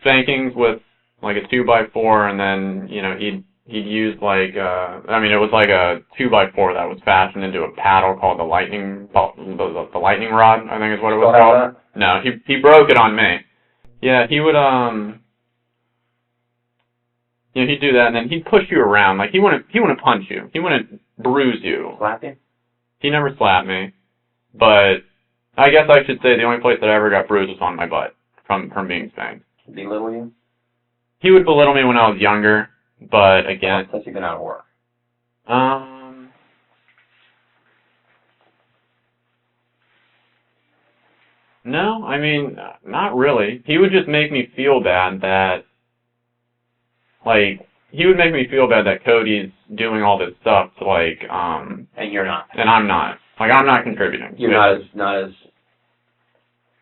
spankings with like a 2x4, and then, you know, he'd use like, I mean, it was like a 2x4 that was fashioned into a paddle called the lightning rod, I think is what it was called. No, he broke it on me. Yeah, he would, you know, he'd do that, and then he'd push you around. Like, he wouldn't punch you. He wouldn't bruise you. Slap you? He never slapped me. But I guess I should say the only place that I ever got bruised was on my butt from being spanked. Belittle you? He would belittle me when I was younger, but again... Since you've been out of work? No, I mean, not really. He would just make me feel bad that... Like, he would make me feel bad that Cody's doing all this stuff to, like, And you're not. And I'm not. Like, I'm not contributing. You're not as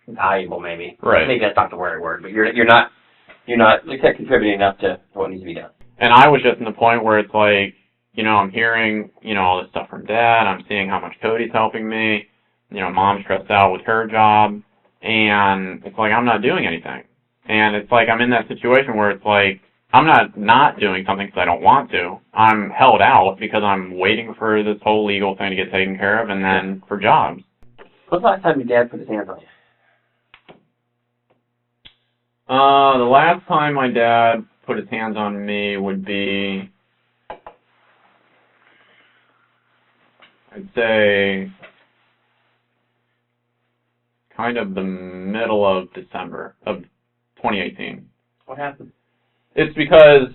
valuable, maybe. Right. Maybe that's not the right word, but you're not contributing enough to what needs to be done. And I was just in the point where it's like, you know, I'm hearing, you know, all this stuff from Dad. I'm seeing how much Cody's helping me. You know, Mom's stressed out with her job. And it's like, I'm not doing anything. And it's like, I'm in that situation where it's like, I'm not doing something because I don't want to. I'm held out because I'm waiting for this whole legal thing to get taken care of, and then for jobs. When's the last time your dad put his hands on you? The last time my dad put his hands on me would be, I'd say, kind of the middle of December of 2018. What happened? It's because,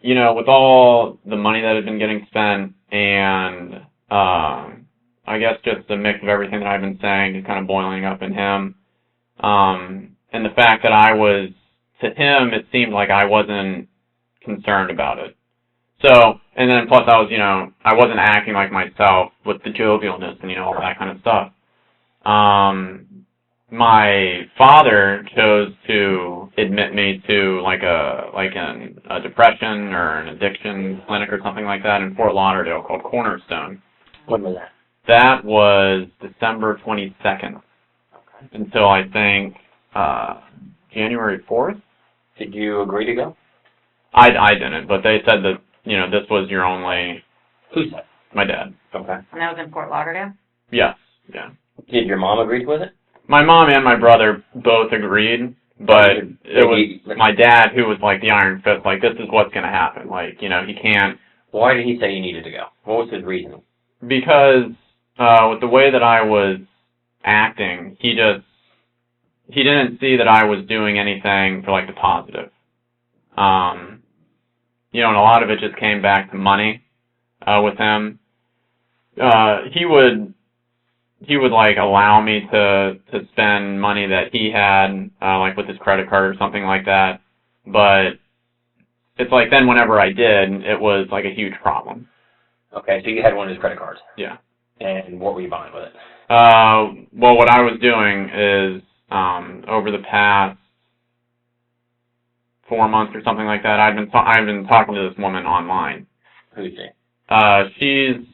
you know, with all the money that had been getting spent and, I guess just the mix of everything that I've been saying is kind of boiling up in him, and the fact that I was, to him, it seemed like I wasn't concerned about it. So, and then plus I was, you know, I wasn't acting like myself with the jovialness and, you know, all that kind of stuff. My father chose to admit me to like a depression or an addiction clinic or something like that in Fort Lauderdale called Cornerstone. When was that? That was December 22nd. Okay. Until I think January 4th. Did you agree to go? I didn't, but they said that, you know, this was your only... Who said? My dad. Okay. And that was in Fort Lauderdale? Yes, yeah. Did your mom agree with it? My mom and my brother both agreed, but it was my dad who was like the iron fist, like, this is what's going to happen. Like, you know, he can't... Why did he say you needed to go? What was his reason? Because with the way that I was acting, he didn't see that I was doing anything for, like, the positive. You know, and a lot of it just came back to money with him. He would like allow me to spend money that he had, like with his credit card or something like that. But it's like then whenever I did, it was like a huge problem. Okay, so you had one of his credit cards. Yeah. And what were you buying with it? Well, what I was doing is over the past 4 months or something like that, I've been talking to this woman online. Who's she? She's,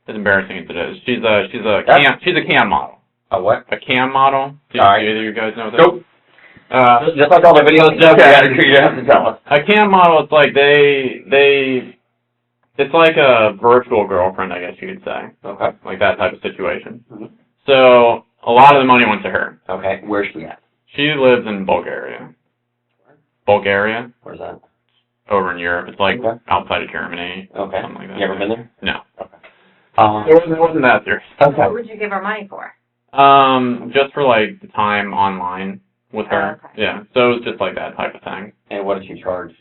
as embarrassing as it is, she's a cam model. A what? A cam model. Do either of you guys know that? Nope. Just like all the videos, you have to tell us. A cam model, it's like it's like a virtual girlfriend, I guess you could say. Okay. Like that type of situation. Mm-hmm. So a lot of the money went to her. Okay. Where's she at? She lives in Bulgaria. Bulgaria? Where's that? Over in Europe. It's like outside of Germany. Okay. Something like that. You ever been there? No. Okay. It wasn't that serious. Okay. What would you give her money for? Just for like the time online with her. Oh, okay. Yeah. So it was just like that type of thing. And what did she charge?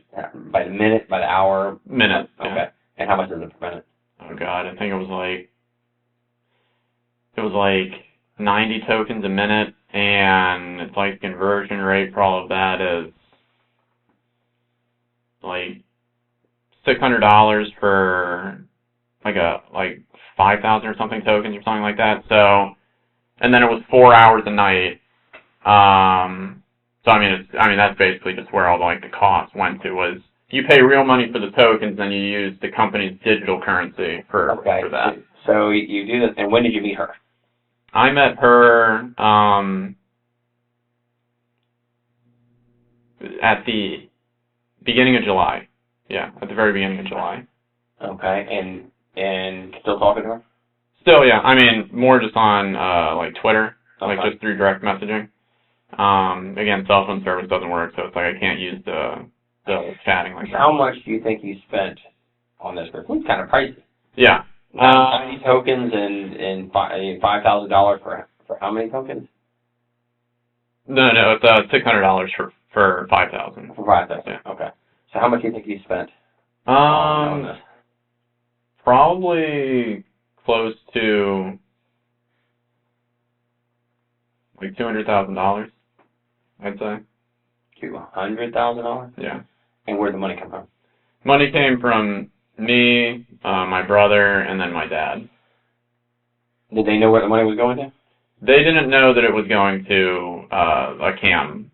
By the minute? By the hour? Minute. Okay. Yeah. And how much is it per minute? Oh God, I think it was like 90 tokens a minute, and it's like the conversion rate for all of that is like $600 for like 5,000 or something tokens or something like that. So, and then it was 4 hours a night. So that's basically just where all the costs went to, was you pay real money for the tokens, then you use the company's digital currency for that. So you do this, and when did you meet her? I met her at the beginning of July. Yeah, at the very beginning of July. Okay, and still talking to her? Still, yeah. More just on Twitter, Okay. just through direct messaging. Again, cell phone service doesn't work, so it's I can't use the chatting like that. How much do you think you spent on this? It's kind of pricey. Yeah. How many tokens and $5,000 for how many tokens? No, it's $600 for 5,000. For 5,000. Yeah. Okay. So how much do you think you spent on this? Probably close to $200,000, I'd say. $200,000? Yeah. And where'd the money come from? Money came from me, my brother, and then my dad. Did they know where the money was going to? They didn't know that it was going to a cam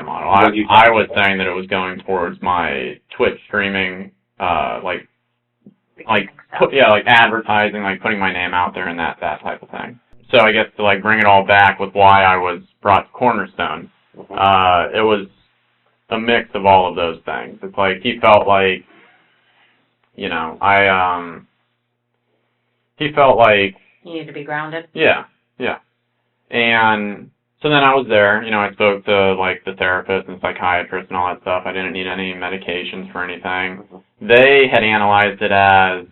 model. I was saying that it was going towards my Twitch streaming, advertising, putting my name out there and that type of thing. So I guess to bring it all back with why I was brought to Cornerstone, it was a mix of all of those things. It's he felt like, he felt like You need to be grounded. Yeah. And so then I was there, I spoke to the therapist and psychiatrist and all that stuff. I didn't need any medications for anything. They had analyzed it as,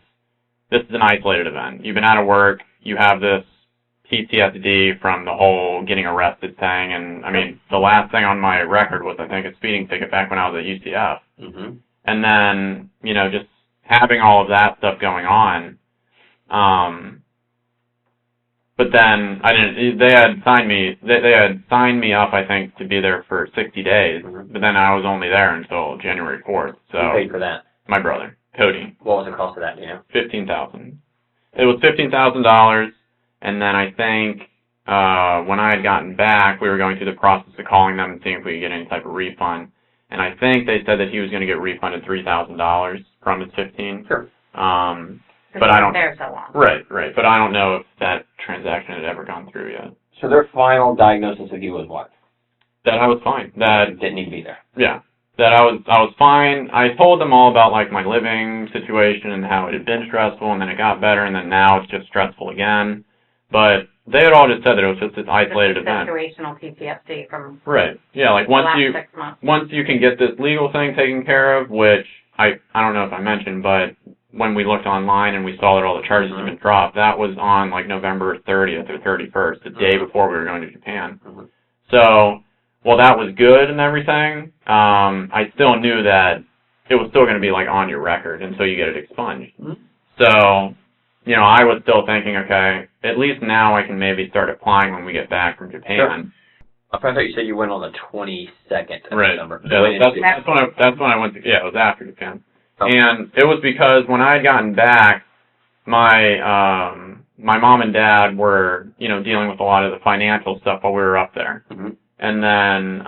this is an isolated event. You've been out of work, you have this PTSD from the whole getting arrested thing, and the last thing on my record was, I think, a speeding ticket back when I was at UCF. Mm-hmm. And then, just having all of that stuff going on, but then they had signed me up, I think, to be there for 60 days, but then I was only there until January 4th. So Who paid for that? My brother, Cody. What was the cost of that, do you know? $15,000. It was $15,000, and then I think when I had gotten back, we were going through the process of calling them and seeing if we could get any type of refund. And I think they said that he was going to get refunded $3,000 from his $15,000. Sure. But I don't. There so long. Right. But I don't know if that transaction had ever gone through yet. So their final diagnosis of you was what? That I was fine. That you didn't need to be there. Yeah. That I was fine. I told them all about my living situation and how it had been stressful, and then it got better, and then now it's just stressful again. But they had all just said that it was just this isolated event. Situational PTSD from Right. Yeah. last 6 months. Once you can get this legal thing taken care of, which I don't know if I mentioned, but when we looked online and we saw that all the charges had been dropped, that was on November 30th or 31st, the day before we were going to Japan. So, while that was good and everything, I still knew that it was still going to be on your record until you get it expunged. So, I was still thinking, okay, at least now I can maybe start applying when we get back from Japan. Sure. I thought you said you went on the 22nd of Right. December. Yeah, that's when I went to, it was after Japan. And it was because when I had gotten back, my mom and dad were, dealing with a lot of the financial stuff while we were up there. Mm-hmm. And then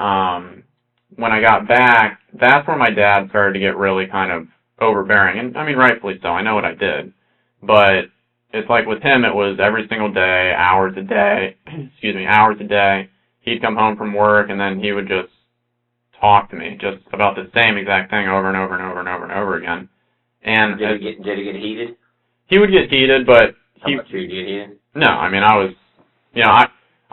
when I got back, that's where my dad started to get really kind of overbearing. And rightfully so. I know what I did. But it's with him, it was every single day, hours a day. He'd come home from work, and then he would just talk to me just about the same exact thing over and over and over and over and over again. And did he get heated? He would get heated, but How much did you get heated? No,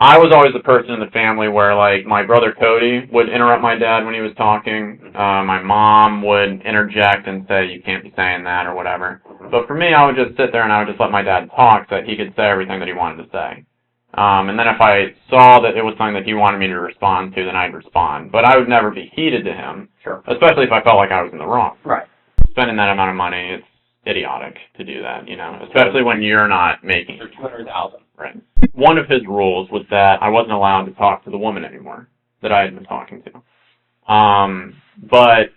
I was always the person in the family where my brother Cody would interrupt my dad when he was talking. My mom would interject and say, you can't be saying that or whatever. But for me, I would just sit there and I would just let my dad talk so that he could say everything that he wanted to say. And then if I saw that it was something that he wanted me to respond to, then I'd respond. But I would never be heated to him, Sure. Especially if I felt like I was in the wrong. Right. Spending that amount of money, it's idiotic to do that, especially when you're not making it. $200,000. Right. One of his rules was that I wasn't allowed to talk to the woman anymore that I had been talking to. But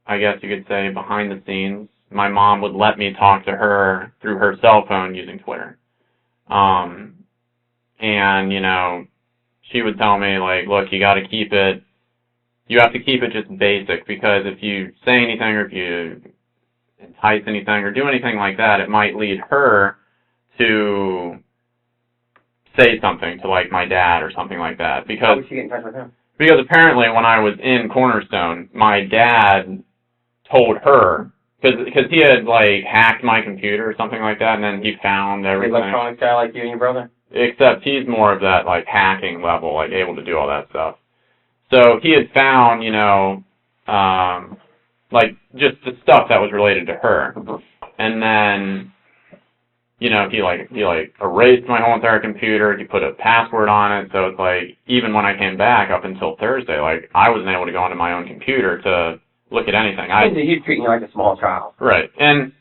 I guess you could say behind the scenes, my mom would let me talk to her through her cell phone using Twitter. And, she would tell me, look, you got to keep it you have to keep it just basic, because if you say anything or if you entice anything or do anything like that, it might lead her to say something to, like, my dad or something like that. Because, How would she get in touch with him? Because apparently when I was in Cornerstone, my dad told her, because he had, like, hacked my computer or something like that, and then he found everything. Electronics guy like you and your brother? Except he's more of that, like, hacking level, like, able to do all that stuff. So he had found, like, just the stuff that was related to her. And then, he erased my whole entire computer. He put a password on it. So it's like, even when I came back up until Thursday, like, I wasn't able to go onto my own computer to look at anything. He's treating you like a small child. Right. And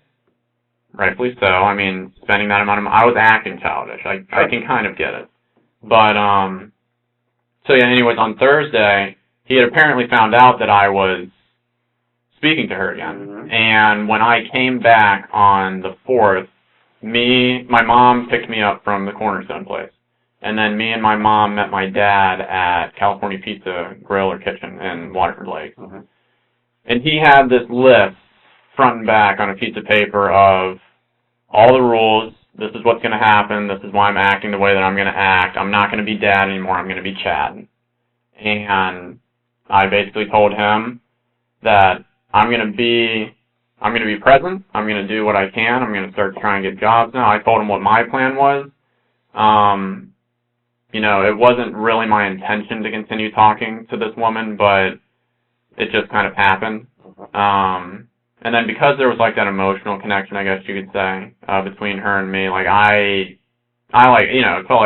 rightfully so. I mean, spending that amount of money, I was acting childish. I can kind of get it. But, so yeah, anyways, on Thursday, he had apparently found out that I was speaking to her again. Mm-hmm. And when I came back on the 4th, my mom picked me up from the Cornerstone place. And then me and my mom met my dad at California Pizza Grill or Kitchen in Waterford Lake. Mm-hmm. And he had this list, front and back, on a piece of paper of all the rules. This is what's going to happen. This is why I'm acting the way that I'm going to act. I'm not going to be Dad anymore. I'm going to be Chad. And I basically told him that I'm going to be present. I'm going to do what I can. I'm going to start trying to get jobs now. I told him what my plan was. It wasn't really my intention to continue talking to this woman, but it just kind of happened. And then because there was, like, that emotional connection, I guess you could say, between her and me, like, I like, it felt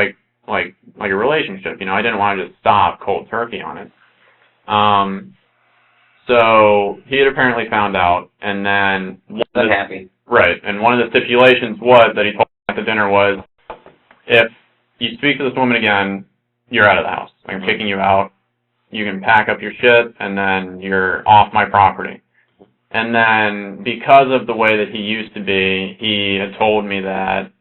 like a relationship, I didn't want to just stop cold turkey on it. So he had apparently found out, and then... Unhappy. Right, and one of the stipulations was, that he told me at the dinner was, if you speak to this woman again, you're out of the house. I'm kicking you out. You can pack up your shit, and then you're off my property. And then, because of the way that he used to be, he had told me that,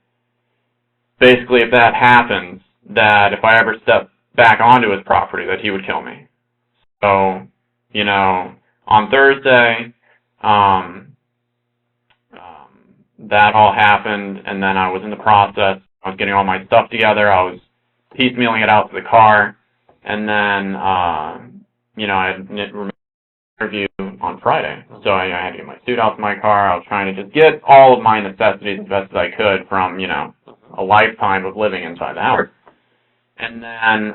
basically, if that happens, that if I ever step back onto his property, that he would kill me. So, on Thursday, that all happened, and then I was in the process. I was getting all my stuff together. I was piecemealing it out to the car, and then, I had an interview on Friday. So I had to get my suit out to my car. I was trying to just get all of my necessities as best as I could from, a lifetime of living inside the house. And then,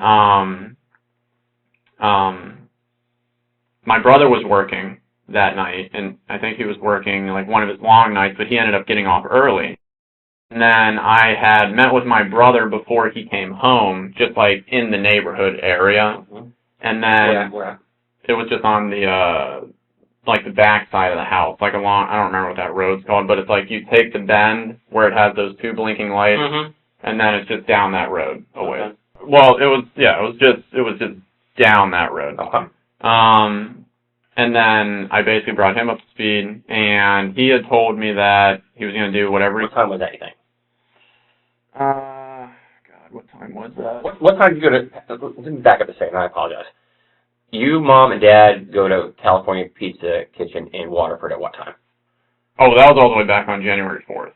my brother was working that night, and I think he was working, like, one of his long nights, but he ended up getting off early. And then I had met with my brother before he came home, just, like, in the neighborhood area. And then it was just on the, like, the back side of the house, like along, I don't remember what that road's called, but it's like you take the bend where it has those two blinking lights, and then it's just down that road a ways. Well, it was just down that road. And then I basically brought him up to speed, and he had told me that he was going to do whatever. What time was that, you think? God, what time was that? What time did you go to, let me back up a second, I apologize. You, Mom, and Dad go to California Pizza Kitchen in Waterford at what time? Oh, that was all the way back on January 4th.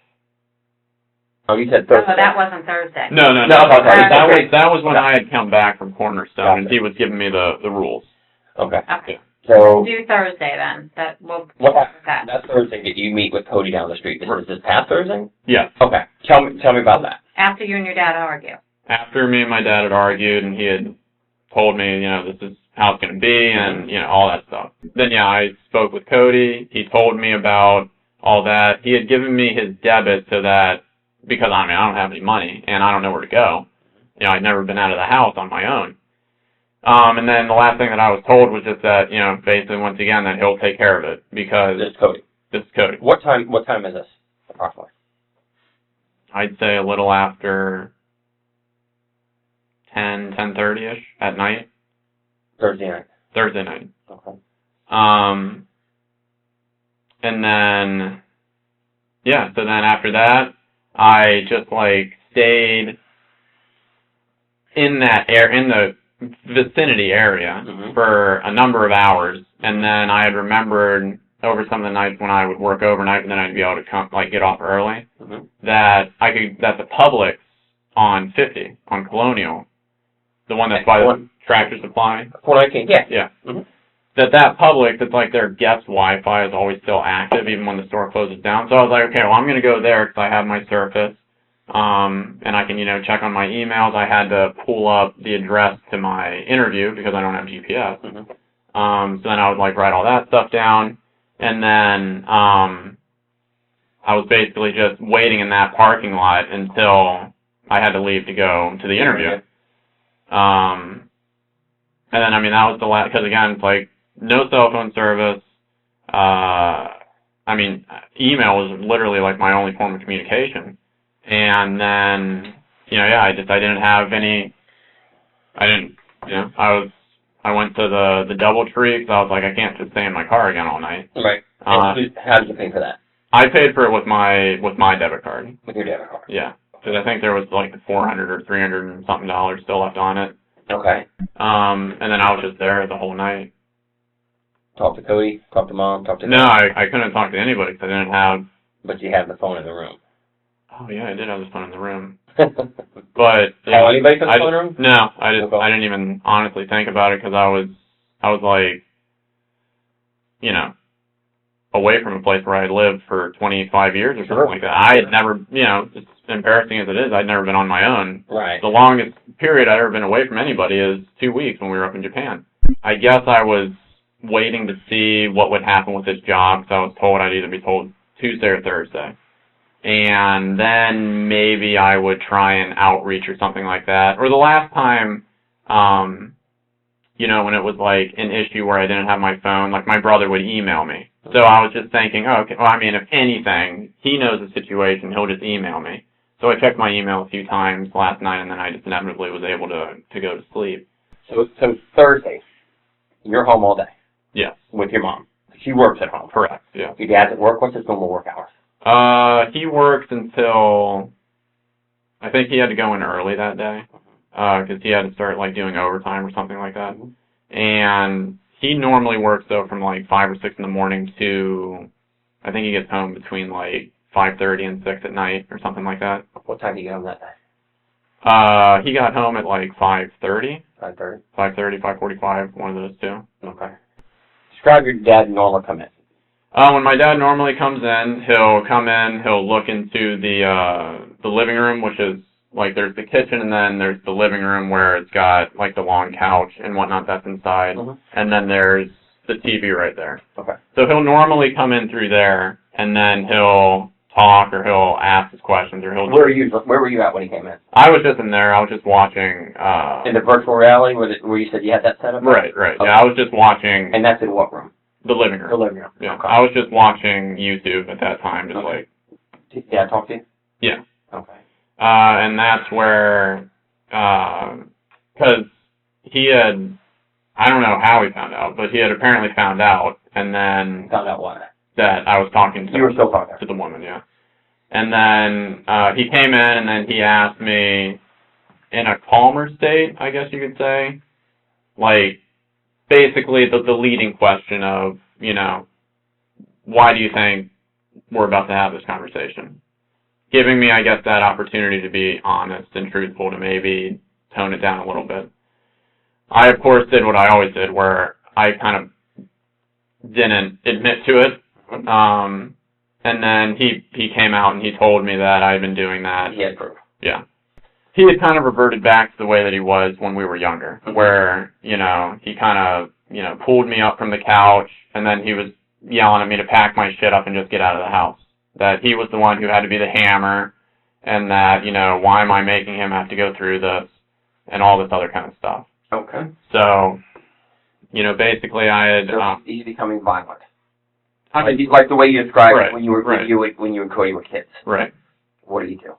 Oh, you said Thursday. No, that wasn't Thursday. No. Okay. That was when I had come back from Cornerstone, and he was giving me the rules. Okay. Okay. So do Thursday then. That's Thursday. Did you meet with Cody down the street? Is this past Thursday? Yeah. Okay. Tell me about that. after you and your dad argue. After me and my dad had argued, and he had told me, this is how it's going to be, and, all that stuff. Then, I spoke with Cody. He told me about all that. He had given me his debit so that, because, I don't have any money, and I don't know where to go. I'd never been out of the house on my own. And then the last thing that I was told was just that, basically, once again, that he'll take care of it, because... This is Cody. This is Cody. What time is this, approximately? I'd say a little after 10:30-ish at night. Thursday night. Thursday night. Okay. And then, so then after that, I just, stayed in that in the vicinity area for a number of hours, and then I had remembered over some of the nights when I would work overnight, and then I'd be able to come, like, get off early, that the Publix on 50 on Colonial, the one that's by the Tractor Supply. Yeah. That Publix, it's like their guest Wi-Fi is always still active even when the store closes down. So I was like, okay, well, I'm going to go there because I have my Surface, and I can, check on my emails. I had to pull up the address to my interview because I don't have GPS. So then I would, like, write all that stuff down, and then I was basically just waiting in that parking lot until I had to leave to go to the interview. And then, that was the last, because again, it's like, no cell phone service. Email was literally like my only form of communication. And then, I didn't have any, I went to the DoubleTree because I was like, I can't just stay in my car again all night. Right. How did you pay for that? I paid for it with my debit card. With your debit card? Yeah. Because I think there was like $400 or $300 and something still left on it. Okay. And then I was just there the whole night. Talk to Cody, talk to Mom, talk to... No, I couldn't talk to anybody because I didn't have... But you had the phone in the room. Oh, yeah, I did have the phone in the room. But... Call anybody from the phone room? No, I didn't even honestly think about it because I was like, away from a place where I lived for 25 years or something like that. I had never, as embarrassing as it is, I'd never been on my own. Right. The longest period I'd ever been away from anybody is 2 weeks when we were up in Japan. I guess I was waiting to see what would happen with this job because I was told I'd either be told Tuesday or Thursday. And then maybe I would try and outreach or something like that. Or the last time, when it was like an issue where I didn't have my phone, like my brother would email me. So I was just thinking, oh, okay, well, if anything, he knows the situation, he'll just email me. So I checked my email a few times last night, and then I just inevitably was able to go to sleep. So Thursday, you're home all day? Yes. With your mom? She works at home? Correct, yeah. Your dad's at work? What's his normal work hours? He works until, I think he had to go in early that day, because he had to start, like, doing overtime or something like that. And he normally works, though, from, like, 5 or 6 in the morning to, I think he gets home between, like, 5:30 and 6 at night or something like that. What time did you get home that day? He got home at, like, 5:30. 5:30? 5:30, 5:45, one of those two. Okay. Describe your dad's normal come in. When my dad normally comes in, he'll come in, he'll look into the living room, which is, like, there's the kitchen, and then there's the living room where it's got, like, the long couch and whatnot that's inside. And then there's the TV right there. Okay. So he'll normally come in through there, and then he'll talk, or he'll ask us questions, or he'll... Where were you at when he came in? I was just in there. I was just watching... in the virtual reality where you said you had that set up? Right. Okay. Yeah, I was just watching... And that's in what room? The living room. The living room. Yeah. Okay. I was just watching YouTube at that time, just like... Did Dad talk to you? Yeah. Okay. And that's where... Because he had... I don't know how he found out, but he had apparently found out, and then... Found out what? That I was talking to... You were still talking to the woman, yeah. And then he came in, and then he asked me, in a calmer state, I guess you could say, like, basically the leading question of, why do you think we're about to have this conversation? Giving me, I guess, that opportunity to be honest and truthful, to maybe tone it down a little bit. I, of course, did what I always did, where I kind of didn't admit to it. And then he came out and he told me that I had been doing that. He had proof. Yeah. He had kind of reverted back to the way that he was when we were younger, where, he kind of, pulled me up from the couch, and then he was yelling at me to pack my shit up and just get out of the house. That he was the one who had to be the hammer, and that, why am I making him have to go through this, and all this other kind of stuff. Okay. So, basically I had... So he's becoming violent. Like the way you described right, it when you and Cody were kids. Right. What did he do?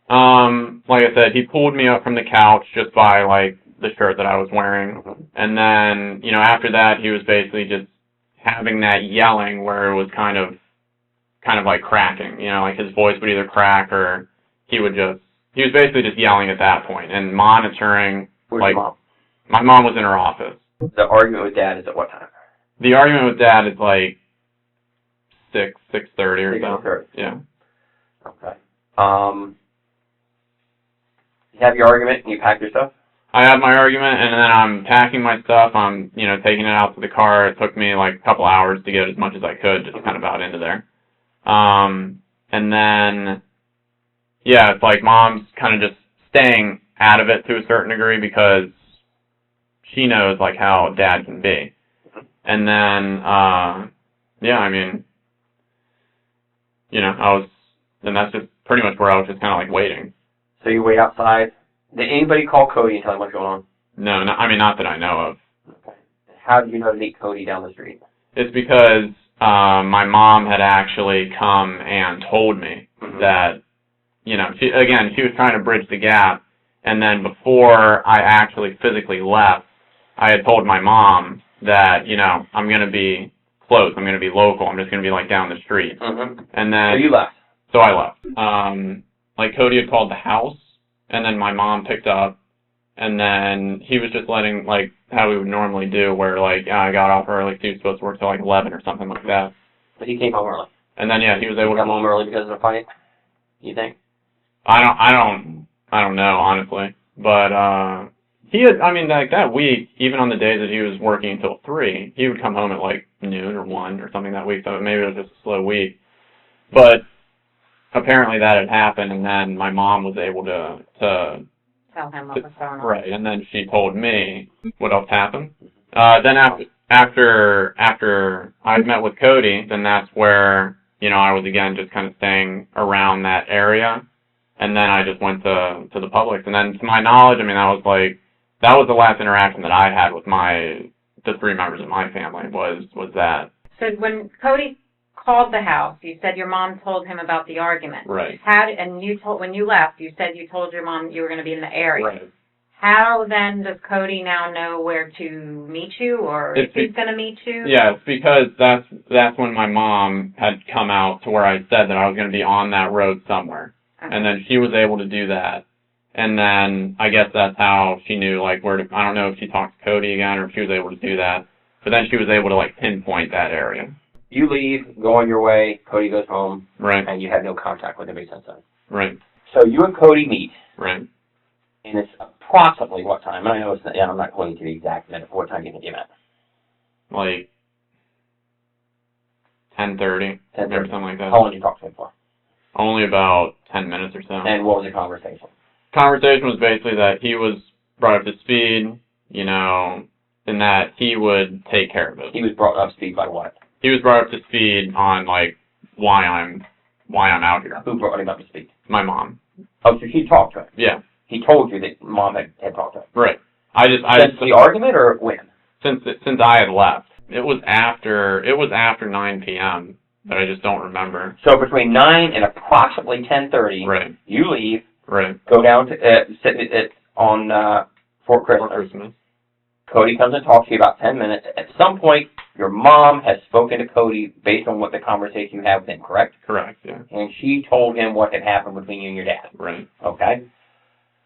Like I said, he pulled me up from the couch just by, like, the shirt that I was wearing. And then, after that, he was basically just having that yelling where it was kind of like cracking. Like his voice would either crack or he was basically just yelling at that point and monitoring. Where's your mom? My mom was in her office. The argument with Dad is at what time? The argument with Dad is like 6:30 or so. 6:30. Yeah. Okay. You have your argument and you pack your stuff? I have my argument, and then I'm packing my stuff. I'm, taking it out to the car. It took me like a couple hours to get as much as I could, just kind of out into there. And then, yeah, it's like Mom's kind of just staying out of it to a certain degree because she knows like how Dad can be. And then, yeah, I mean, then that's just pretty much where I was just kind of like waiting. So you wait outside. Did anybody call Cody and tell him what's going on? No, not that I know of. Okay. How did you know to meet Cody down the street? It's because my mom had actually come and told me that, she was trying to bridge the gap. And then before I actually physically left, I had told my mom that, I'm going to be close. I'm going to be local. I'm just going to be like down the street. And then. So you left? So I left. Like Cody had called the house, and then my mom picked up, and then he was just letting, like, how we would normally do, where, like, I got off early, he was supposed to work till, like, 11 or something like that. But he came home early. And then, yeah, he was able to come home early because of the fight, you think? I don't know, honestly. But, he had, like, that week, even on the days that he was working until 3, he would come home at, like, noon or 1 or something that week, so maybe it was just a slow week. But apparently that had happened, and then my mom was able to tell him what was going on. Right, and then she told me what else happened. Then after I met with Cody, then that's where, I was again just kind of staying around that area, and then I just went to the Publix. And then to my knowledge, that was the last interaction that I had with the 3 members of my family was that. So when Cody called the house, you said your mom told him about the argument. Right. When you left, you said you told your mom you were going to be in the area. Right. How then does Cody now know where to meet you, or if he's going to meet you? Yeah, it's because that's when my mom had come out to where I said that I was going to be on that road somewhere. Okay. And then she was able to do that. And then I guess that's how she knew, like, where to, I don't know if she talked to Cody again or if she was able to do that. But then she was able to, like, pinpoint that area. You leave, go on your way, Cody goes home, right, and you have no contact with him since then. Right. So you and Cody meet. Right. And it's approximately what time? And I know I'm not going to the exact minute. What time do you think you met? Like 10:30, or something like that. How long did you talk to him for? Only about 10 minutes or so. And what was the conversation? Conversation was basically that he was brought up to speed, and that he would take care of it. He was brought up to speed by what? He was brought up to speed on, like, why I'm out here. Who brought him up to speed? My mom. Oh, so she talked to him? Yeah. He told you that Mom had talked to him? Right. Since the argument, or when? Since I had left. It was after 9 p.m., but I just don't remember. So between 9 and approximately 10:30, right, you leave, right, go down to sit on Fort Christmas. Cody comes and talks to you about 10 minutes. At some point, your mom has spoken to Cody based on what the conversation you had with him, correct? Correct, yeah. And she told him what had happened between you and your dad. Right. Okay.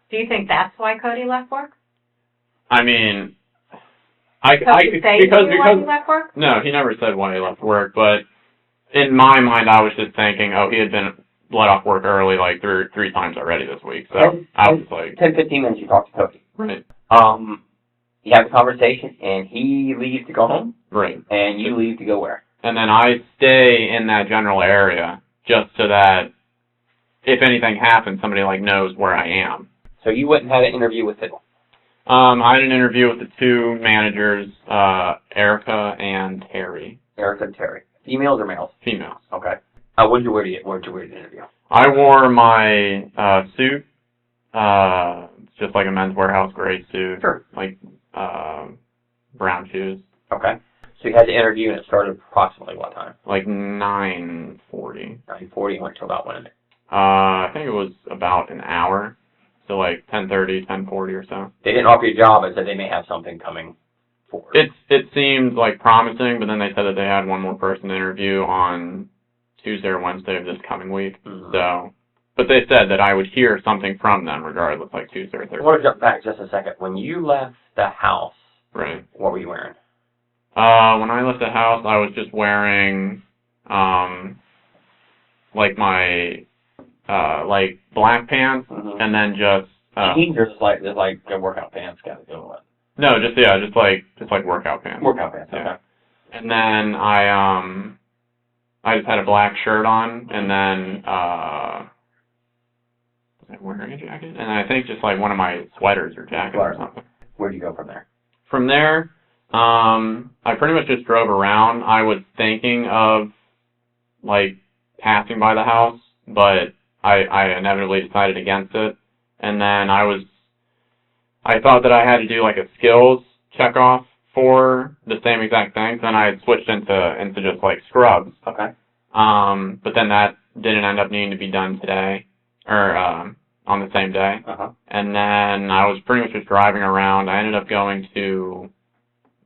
Do you think that's why Cody left work? I mean, why he left work? No, he never said why he left work, but in my mind, I was just thinking, he had been let off work early like three times already this week. So I was like 10-15 minutes you talked to Cody. Right. You have a conversation, and he leaves to go home. Right. And you leave to go where? And then I stay in that general area just so that if anything happens, somebody like knows where I am. So you went and had an interview with who? I had an interview with the 2 managers, Erica and Terry. Erica and Terry. Females or males? Females. Okay. What did you wear to the interview? I wore my suit. It's just like a Men's Warehouse gray suit. Sure. Like brown shoes. Okay. So you had the interview, and it started approximately what time? Like 9:40. 9:40 went to about when? I think it was about an hour. So like 10:30, 10:40 or so. They didn't offer you a job, but said they may have something coming forward. It seemed like promising, but then they said that they had one more person to interview on Tuesday or Wednesday of this coming week. Mm-hmm. So But they said that I would hear something from them regardless, like Tuesday or I Thursday. want to jump back just a second. When you left the house, Right. what were you wearing? When I left the house, I was just wearing, like my, like black pants, and then just, Jeans or just like workout pants kind of doing what? No, just like workout pants. Workout pants, Yeah. okay. And then I just had a black shirt on, and then, was I wearing a jacket? And I think just like one of my sweaters or jackets or something. Where do you go from there? From there, I pretty much just drove around. I was thinking of, like, passing by the house, but I inevitably decided against it. And then I thought that I had to do, like, a skills checkoff for the same exact thing. Then I had switched into just, like, scrubs. Okay. But then that didn't end up needing to be done today, or, on the same day. Uh-huh. And then I was pretty much just driving around. I ended up going to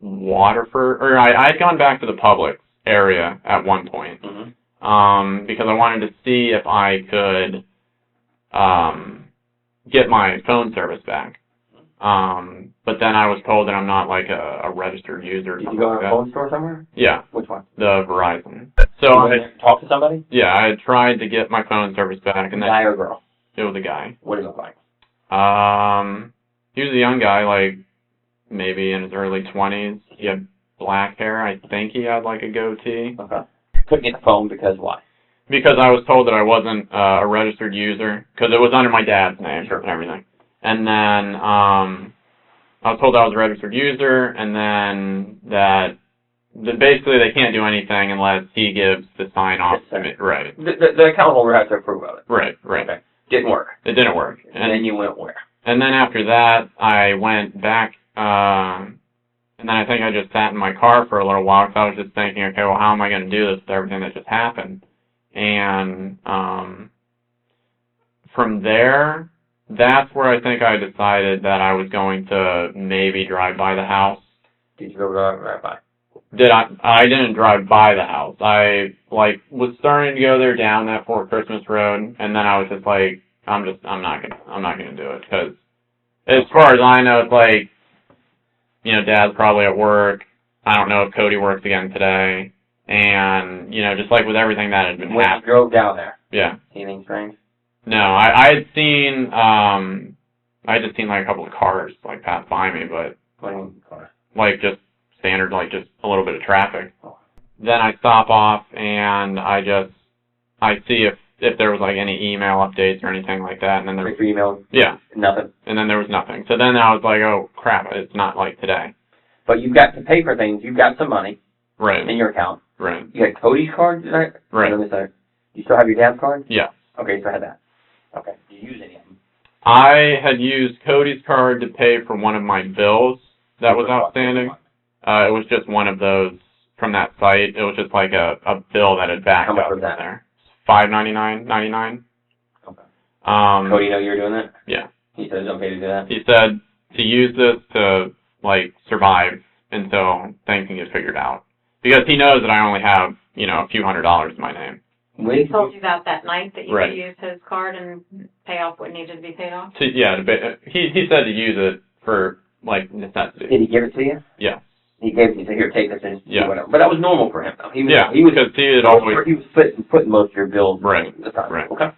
Waterford, or I had gone back to the Publix area at one point, because I wanted to see if I could get my phone service back. But then I was told that I'm not like a registered user. Or Did something you go like to a that. phone store somewhere? Yeah. Which one? The Verizon. So you I went there to talk to somebody? Yeah, I had tried to get my phone service back, and then Guy or girl? It was a guy. What did he look like? He was a young guy, like maybe in his early 20s. He had black hair. I think he had like a goatee. Okay. Couldn't get the phone because why? Because I was told that I wasn't a registered user, because it was under my dad's name and everything. And then I was told I was a registered user, and then that basically they can't do anything unless he gives the sign off to me. Right. The account holder has to approve of it. Right. Okay. Didn't work. It didn't work. And then you went where? And then after that, I went back, and then I think I just sat in my car for a little while, because I was just thinking, okay, well, how am I going to do this with everything that just happened? And from there, that's where I think I decided that I was going to maybe drive by the house. Did you go right by? I didn't drive by the house. I was starting to go there down that Fort Christmas Road, and then I was just like, I'm not gonna do it, because as far as I know, it's like, you know, Dad's probably at work. I don't know if Cody works again today, and you know, just like with everything that had been When happening. you drove down there? Yeah. See anything strange? No, I had seen I had just seen like a couple of cars like pass by me, but What do you mean car? like just standard, like just a little bit of traffic. Then I stop off and I see if there was like any email updates or anything like that, and then there Check your email? Yeah. Nothing. And then there was nothing. So then I was like, oh crap, it's not like today. But you've got to pay for things. You've got some money. Right. In your account. Right. You had Cody's card today? Right. Let me say. You still have your dad's card? Yeah. Okay, so I had that. Okay. Did you use any of them? I had used Cody's card to pay for one of my bills that was outstanding. It was just one of those from that site. It was just like a bill that had backed up from there. $5.99.99. Okay. Cody know you were doing that? Yeah. He said it's okay to do that? He said to use this to like survive until things can get figured out, because he knows that I only have, you know, a few $100s in my name. He told you that night that you Right. could use his card and pay off what needed to be paid off? He said to use it for like necessity. Did he give it to you? Yeah. He gave it, he said, here, take this and Yeah. do whatever. But that was normal for him, though. He was putting most of your bills aside. Right. Okay.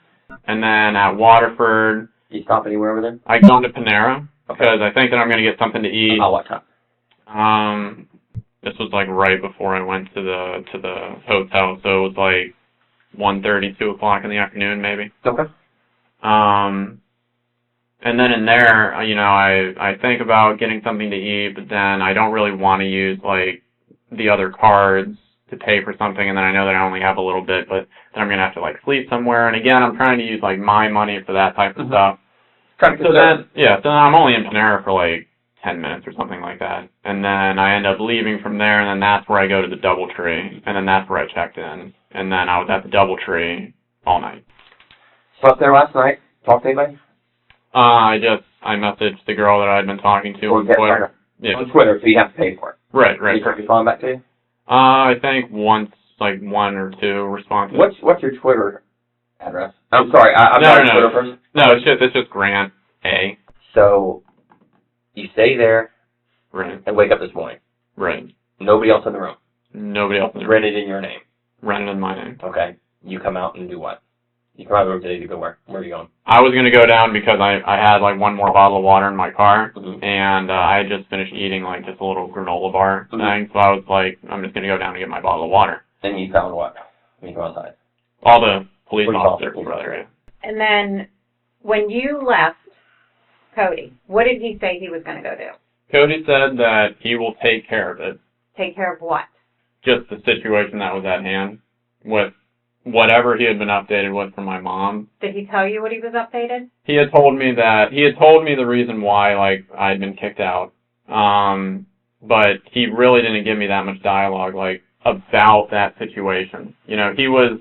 And then at Waterford, you stop anywhere with him? I gone to Panera because I think that I'm going to get something to eat. About what time? This was like right before I went to the hotel, so it was like 1:30, 2 o'clock in the afternoon, maybe. Okay. And then in there, you know, I think about getting something to eat, but then I don't really want to use like the other cards to pay for something, and then I know that I only have a little bit, but then I'm going to have to like sleep somewhere, and again, I'm trying to use like my money for that type of stuff. So then I'm only in Panera for like 10 minutes or something like that, and then I end up leaving from there, and then that's where I go to the DoubleTree, and then that's where I checked in, and then I was at the DoubleTree all night. Slept there last night? Talked to anybody? I messaged the girl that I'd been talking to on Twitter. Yeah. On Twitter, so you have to pay for it. Right. Did she respond back to you? I think once, like 1 or 2 responses. What's your Twitter address? I'm sorry, I'm No, not no, a Twitter no. person. No, it's just Grant A. So you stay there Right. and wake up this morning. Right. Nobody else in the room. Nobody else in the room. Rented in your name. Rented in my name. Okay. You come out and do what? You come out of the room today to go where? Where are you going? I was gonna go down because I had like one more bottle of water in my car, Mm-hmm. and I had just finished eating like just a little granola bar thing, so I was like, I'm just gonna go down and get my bottle of water. And you found what when you go outside? All the police officers were there. And then when you left Cody, what did he say he was going to go do? Cody said that he will take care of it. Take care of what? Just the situation that was at hand with whatever he had been updated with from my mom. Did he tell you what he was updated? He had told me the reason why, like, I'd been kicked out. But he really didn't give me that much dialogue, like, about that situation. You know, he was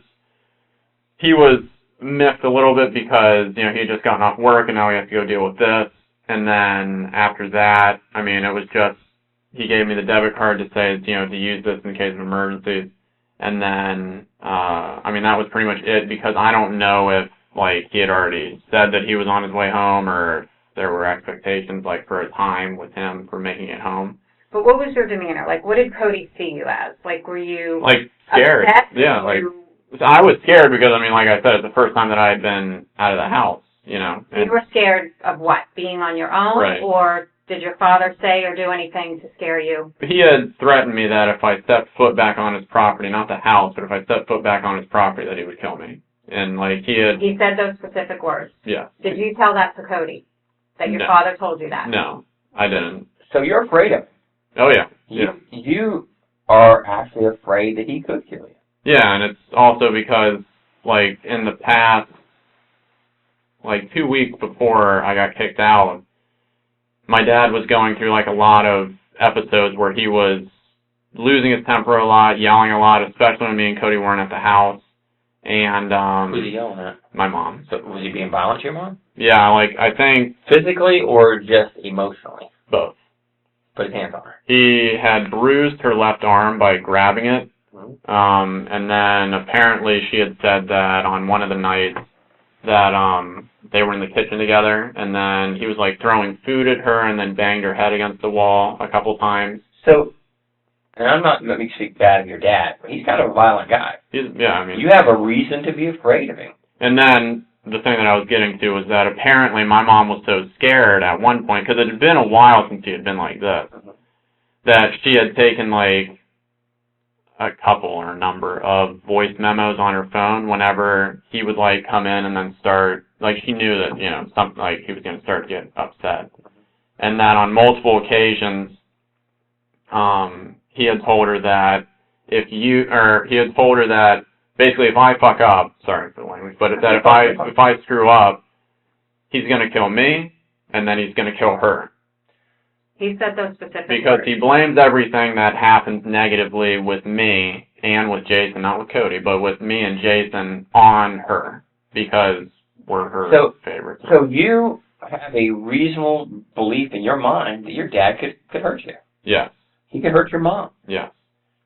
miffed a little bit because, you know, he had just gotten off work and now he has to go deal with this. And then after that, I mean, it was just, he gave me the debit card to say, you know, to use this in case of emergencies. And then, I mean, that was pretty much it because I don't know if, like, he had already said that he was on his way home or if there were expectations, like, for a time with him for making it home. But what was your demeanor? Like, what did Cody see you as? Like, were you like scared? upset? Yeah, like I was scared because I mean, like I said, it's the first time that I had been out of the house. You know, You were scared of what? Being on your own, Right. or did your father say or do anything to scare you? He had threatened me that if I stepped foot back on his property, not the house, but if I stepped foot back on his property, that he would kill me. And like he He said those specific words. Yeah. Did you tell that to Cody? That your No. father told you that? No, I didn't. So you're afraid of him. Oh yeah. You are actually afraid that he could kill you. Yeah, and it's also because, like, in the past, like, 2 weeks before I got kicked out, my dad was going through, like, a lot of episodes where he was losing his temper a lot, yelling a lot, especially when me and Cody weren't at the house. And, Who's he yelling at? my mom. So was he being violent to your mom? Yeah, like, I think... Physically or just emotionally? Both. Put his hands on her. He had bruised her left arm by grabbing it. And then apparently she had said that on one of the nights that they were in the kitchen together, and then he was like throwing food at her and then banged her head against the wall a couple times. So, and I'm not let me speak bad of your dad, but he's kind of a violent guy. Yeah, I mean, you have a reason to be afraid of him. And then the thing that I was getting to was that apparently my mom was so scared at one point, because it had been a while since he had been like this, that she had taken like a couple or a number of voice memos on her phone whenever he would like come in and then start, like she knew that, you know, something like he was going to start to get upset. And that on multiple occasions, he had told her that he had told her that basically if I fuck up, sorry for the language, but that if I screw up, he's going to kill me and then he's going to kill her. He said those specific Because words. he blames everything that happens negatively with me and with Jason, not with Cody, but with me and Jason on her because we're her favorites. So you have a reasonable belief in your mind that your dad could hurt you. Yes. He could hurt your mom. Yes.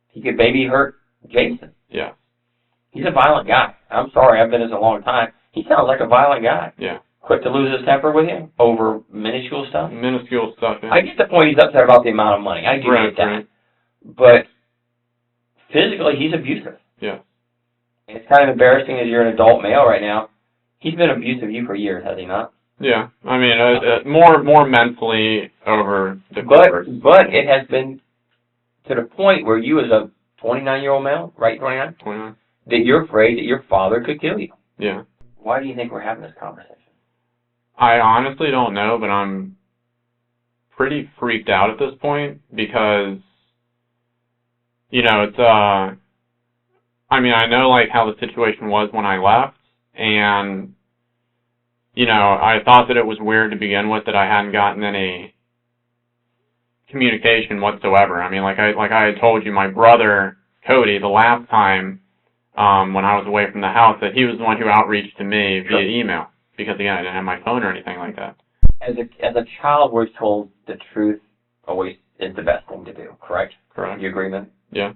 He could maybe hurt Jason. Yes. He's a violent guy. I'm sorry, I've been in this a long time. He sounds like a violent guy. Yeah. Quick to lose his temper with you over minuscule stuff. Minuscule stuff, yeah. I get the point he's upset about the amount of money. I do get that. Right. But physically, he's abusive. Yeah. And it's kind of embarrassing as you're an adult male right now. He's been abusive of you for years, has he not? Yeah. I mean, more mentally over the course. But it has been to the point where you as a 29-year-old male, right, 29? 29. That you're afraid that your father could kill you. Yeah. Why do you think we're having this conversation? I honestly don't know, but I'm pretty freaked out at this point because, you know, it's, I mean, I know, like, how the situation was when I left, and, you know, I thought that it was weird to begin with that I hadn't gotten any communication whatsoever. I mean, like I had told you, my brother, Cody, the last time, when I was away from the house, that he was the one who outreached to me via email. Because, again, I didn't have my phone or anything like that. As a child, we're told the truth always is the best thing to do, correct? Correct. You agree, man? Yeah.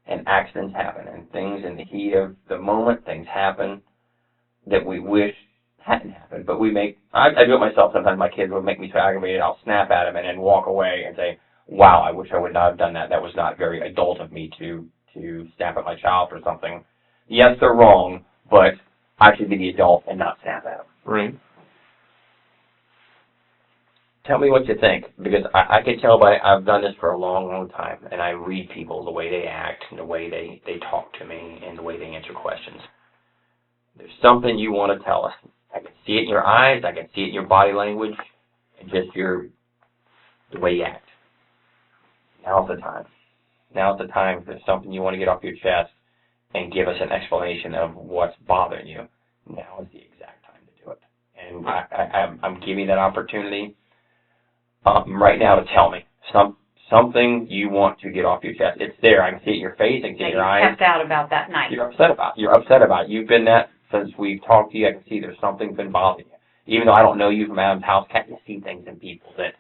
And accidents happen, and things in the heat of the moment, things happen. that we wish hadn't happened. But I do it myself sometimes. My kids will make me so aggravated, I'll snap at them and then walk away and say, wow, I wish I would not have done that. That was not very adult of me to snap at my child for something. Yes, they're wrong, but I should be the adult and not snap at them. Right. Tell me what you think, because I can tell I've done this for a long, long time, and I read people, the way they act, and the way they talk to me, and the way they answer questions. There's something you want to tell us. I can see it in your eyes, I can see it in your body language, and just the way you act. Now's the time. Now's the time. If there's something you want to get off your chest and give us an explanation of what's bothering you, now is the exact time to do it. And I'm giving you that opportunity right now to tell me something you want to get off your chest. It's there. I can see it in your face. I can see it in your eyes. You kept out about that night. You're upset about it. You've been that since we've talked to you. I can see there's something's been bothering you. Even though I don't know you from Adam's house, can't you see things in people that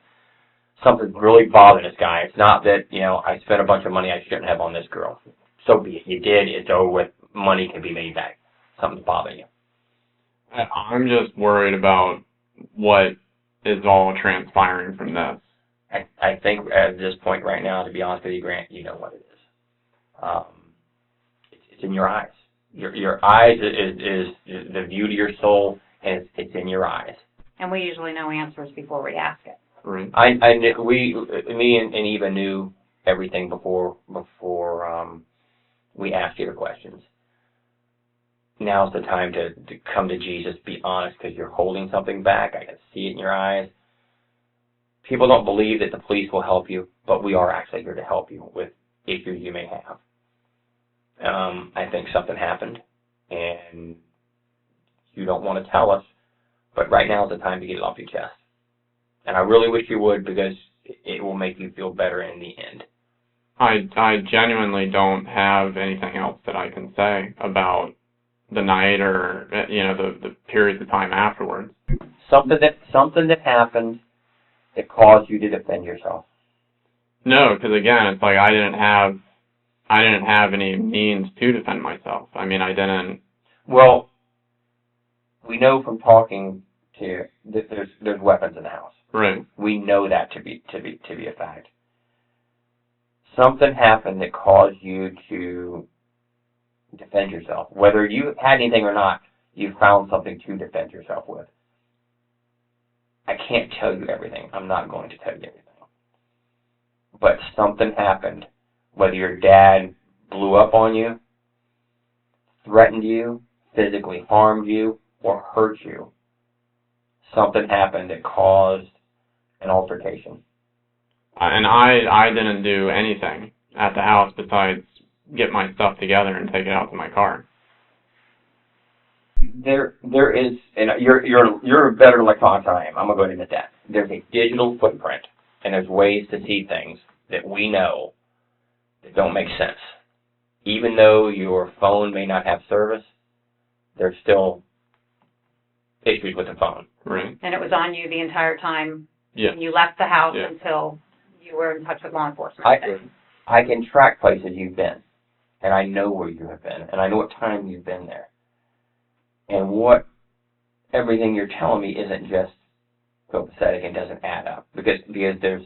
something's really bothering this guy? It's not that, I spent a bunch of money I shouldn't have on this girl. So be it. You did. It's over with. Money can be made back. Something's bothering you. I'm just worried about what is all transpiring from this. I think at this point right now, to be honest with you, Grant, you know what it is. It's in your eyes. Your eyes is the view to your soul, and it's in your eyes. And we usually know answers before we ask it. Right. Me and Eva knew everything before we asked you the questions. Now's the time to come to Jesus, be honest, because you're holding something back. I can see it in your eyes. People don't believe that the police will help you, but we are actually here to help you with issues you may have. I think something happened, and you don't want to tell us, but right now is the time to get it off your chest. And I really wish you would, because it will make you feel better in the end. I genuinely don't have anything else that I can say about the night or, the periods of time afterwards. Something that happened that caused you to defend yourself. No, because again, it's like I didn't have any means to defend myself. I mean, I didn't. Well, we know from talking to you that there's weapons in the house. Right. We know that to be a fact. Something happened that caused you to defend yourself. Whether you had anything or not, you found something to defend yourself with. I can't tell you everything. I'm not going to tell you everything. But something happened. Whether your dad blew up on you, threatened you, physically harmed you, or hurt you, something happened that caused an altercation. And I didn't do anything at the house besides get my stuff together and take it out to my car. There is, and you're a better electronics than I am. I'm gonna go ahead and admit that. There's a digital footprint, and there's ways to see things that we know that don't make sense. Even though your phone may not have service, there's still issues with the phone. Right. And it was on you the entire time. Yeah. You left the house Yeah. until you were in touch with law enforcement. I can track places you've been, and I know where you have been, and I know what time you've been there. And everything you're telling me isn't just copacetic and doesn't add up. Because there's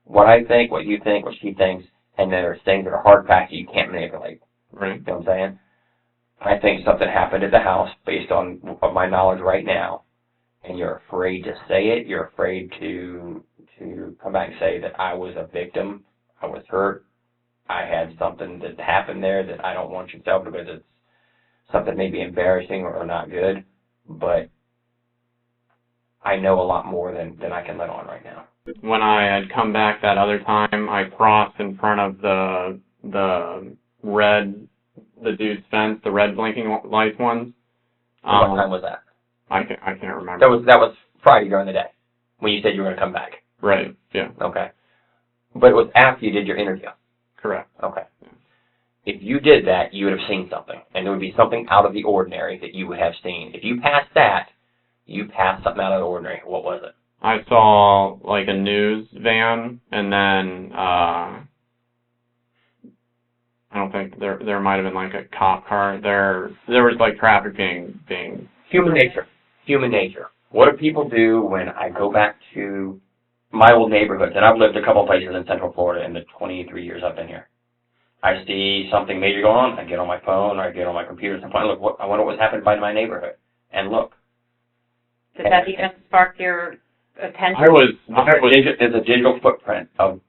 what I think, what you think, what she thinks, and there's things that are hard facts that you can't manipulate. Right. You know what I'm saying? I think something happened at the house based on my knowledge right now, and you're afraid to say it. You're afraid to come back and say that I was a victim, I was hurt, I had something that happened there that I don't want you to tell because it's something maybe embarrassing or not good, but I know a lot more than I can let on right now. When I had come back that other time, I crossed in front of the dude's fence, the red blinking light ones. What time was that? I can't remember. That was Friday during the day when you said you were going to come back. Right. Yeah. Okay. But it was after you did your interview. Correct. Okay. If you did that, you would have seen something, and there would be something out of the ordinary that you would have seen. If you passed that, you passed something out of the ordinary. What was it? I saw like a news van, and then I don't think there might have been like a cop car. There was like traffic being Human nature. Human nature. What do people do when I go back to my old neighborhoods? And I've lived a couple places in Central Florida in the 23 years I've been here. I see something major going on. I get on my phone or I get on my computer and find, look, I wonder what's happened by my neighborhood. And look. Did that even spark your attention? There's a digital footprint of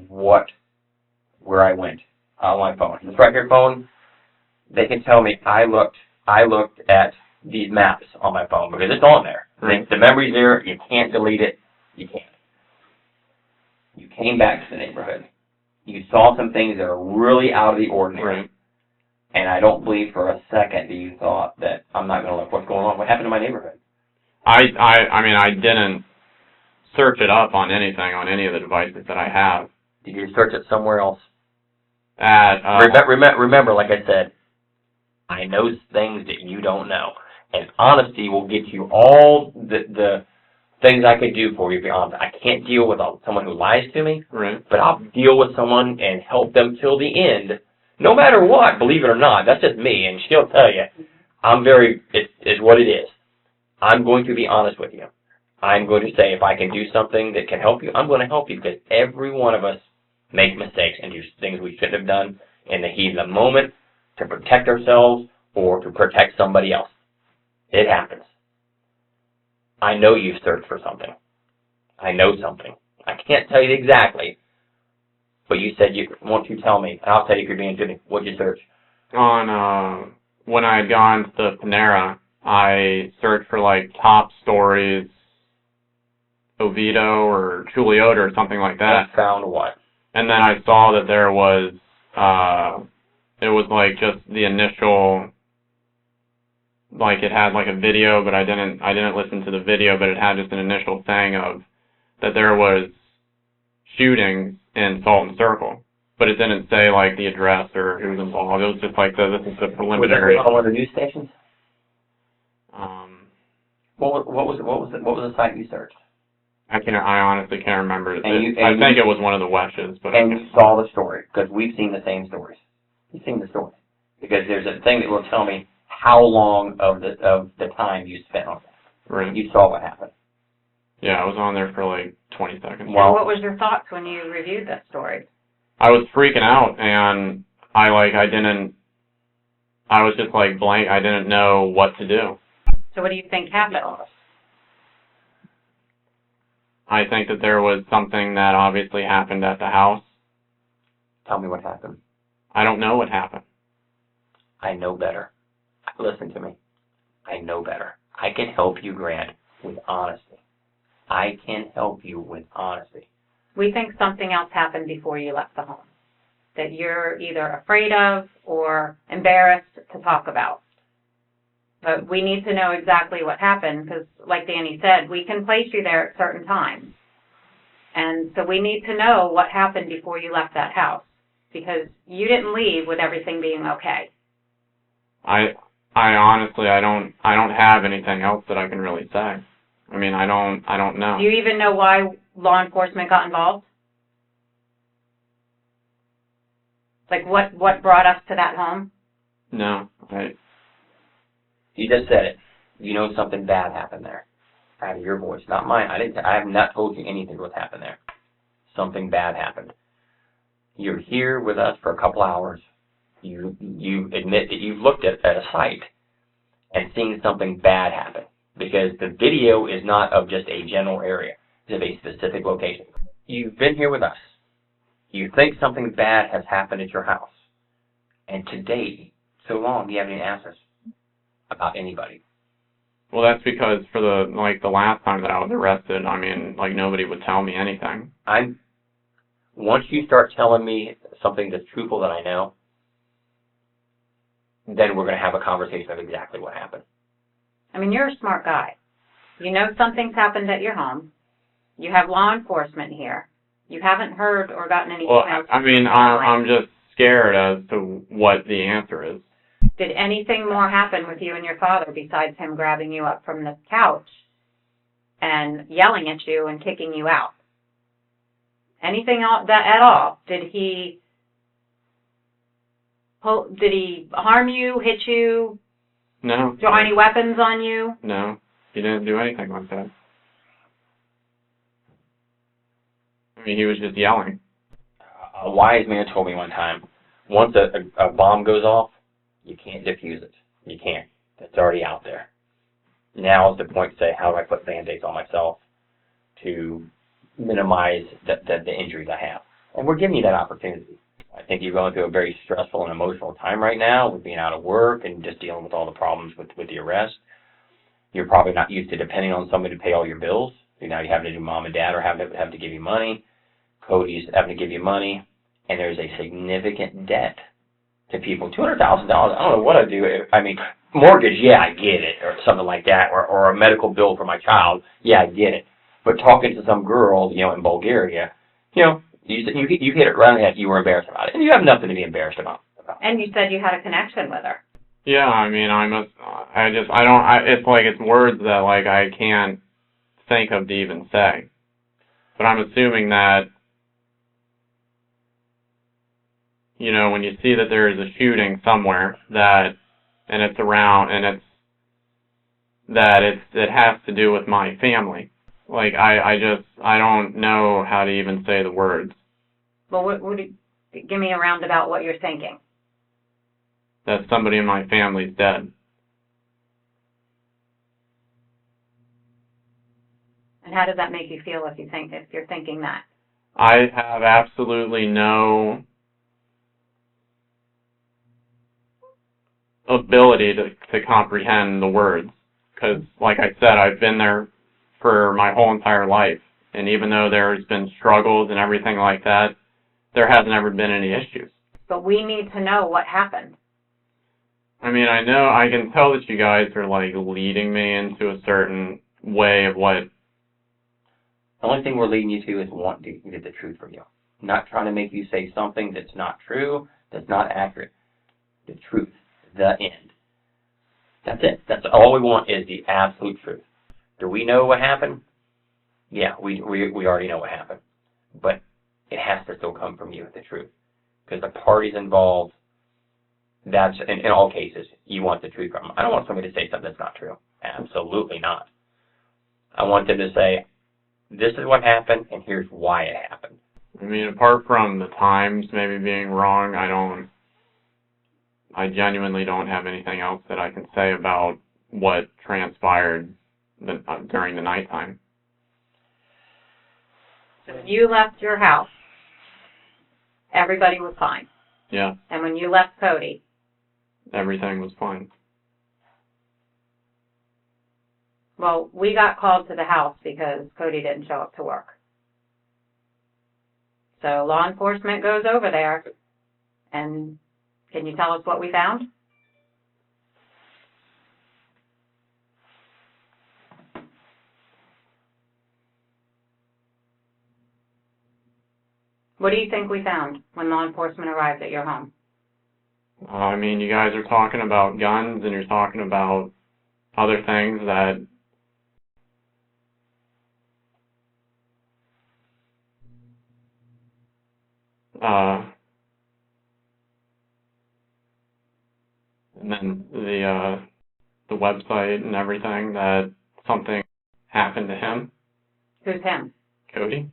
where I went on my phone. This right here phone, they can tell me I looked at these maps on my phone because it's on there. Right. The memory's there. You can't delete it. You can't. You came back to the neighborhood. You saw some things that are really out of the ordinary. Right. And I don't believe for a second that you thought that I'm not going to look what's going on. What happened to my neighborhood? I mean, I didn't search it up on anything, on any of the devices that I have. Did you search it somewhere else? At, remember, like I said, I know things that you don't know. And honesty will get you all the things I could do for you. Be honest. I can't deal with someone who lies to me, right. But I'll deal with someone and help them till the end, no matter what, believe it or not. That's just me, and she'll tell you. It's what it is. I'm going to be honest with you. I'm going to say if I can do something that can help you, I'm going to help you because every one of us make mistakes and do things we shouldn't have done in the heat of the moment to protect ourselves or to protect somebody else. It happens. I know you've searched for something. I know something. I can't tell you exactly, but you said won't you tell me? And I'll tell you if you're being good. What'd you search? On, when I had gone to the Panera, I searched for like top stories, Oviedo or Chuliota or something like that. And found what? And then I saw that there was, it was like just the initial, like it had like a video, but I didn't listen to the video, but it had just an initial thing of that there was shootings in Salton Circle. But it didn't say like the address or who was involved. It was just like this is the preliminary. Was it on one of the news stations? What was the site you searched? I honestly can't remember. I think it was one of the Weshes, but and you saw the story because we've seen the same stories. You've seen the story because there's a thing that will tell me how long of the time you spent on that. Right. You saw what happened. Yeah, I was on there for like 20 seconds. Well, what was your thoughts when you reviewed that story? I was freaking out, and I was just like blank. I didn't know what to do. So what do you think happened? I think that there was something that obviously happened at the house. Tell me what happened. I don't know what happened. I know better. Listen to me. I know better. I can help you, Grant, with honesty. I can help you with honesty. We think something else happened before you left the home that you're either afraid of or embarrassed to talk about. But we need to know exactly what happened because, like Danny said, we can place you there at certain times. And so we need to know what happened before you left that house because you didn't leave with everything being okay. I honestly, I don't have anything else that I can really say. I mean, I don't know. Do you even know why law enforcement got involved? Like what brought us to that home? No, You just said it. You know something bad happened there. Out of your voice, not mine. I have not told you anything what happened there. Something bad happened. You're here with us for a couple hours. You admit that you've looked at a site and seen something bad happen because the video is not of just a general area. It's of a specific location. You've been here with us. You think something bad has happened at your house. And to date, so long, you haven't even asked us about anybody. Well, that's because for the last time that I was arrested, I mean, like nobody would tell me anything. Once you start telling me something that's truthful that I know, then we're going to have a conversation of exactly what happened. I mean, you're a smart guy. You know something's happened at your home. You have law enforcement here. You haven't heard or gotten any emails. I mean, I'm just scared as to what the answer is. Did anything more happen with you and your father besides him grabbing you up from the couch and yelling at you and kicking you out? Anything at all? Did he harm you, hit you, No. Draw any weapons on you? No. He didn't do anything like that. I mean, he was just yelling. A wise man told me one time, once a bomb goes off, you can't defuse it. You can't. It's already out there. Now is the point to say, how do I put Band-Aids on myself to minimize the injuries I have? And we're giving you that opportunity. I think you're going through a very stressful and emotional time right now with being out of work and just dealing with all the problems with the arrest. You're probably not used to depending on somebody to pay all your bills. Now you're having to do mom and dad or have to give you money. Cody's having to give you money. And there's a significant debt to people. $200,000, I don't know what I'd do. I mean, mortgage, yeah, I get it, or something like that, or a medical bill for my child, yeah, I get it. But talking to some girl, in Bulgaria, you hit it right on the head. You were embarrassed about it, and you have nothing to be embarrassed about. And you said you had a connection with her. Yeah, I mean, it's like it's words that, like, I can't think of to even say. But I'm assuming that, when you see that there is a shooting somewhere it has to do with my family. Like, I don't know how to even say the words. Well, give me a roundabout what you're thinking. That somebody in my family's dead. And how does that make you feel if you're thinking that? I have absolutely no ability to comprehend the words. Because, like I said, I've been there for my whole entire life. And even though there's been struggles and everything like that, there hasn't ever been any issues. But we need to know what happened. I mean, I can tell that you guys are, like, leading me into a certain way of what... The only thing we're leading you to is wanting to get the truth from you. Not trying to make you say something that's not true, that's not accurate. The truth. The end. That's it. That's all we want is the absolute truth. Do we know what happened? Yeah, we already know what happened. But it has to still come from you, the truth. Because the parties involved, that's, in all cases, you want the truth from them. I don't want somebody to say something that's not true. Absolutely not. I want them to say, this is what happened, and here's why it happened. I mean, apart from the times maybe being wrong, I genuinely don't have anything else that I can say about what transpired during the nighttime. So when you left your house, everybody was fine. Yeah. And when you left Cody, everything was fine. Well, we got called to the house because Cody didn't show up to work. So law enforcement goes over there, and can you tell us what we found? What do you think we found when law enforcement arrived at your home? I mean, you guys are talking about guns and you're talking about other things that and then the website and everything that something happened to him. Who's him? Cody.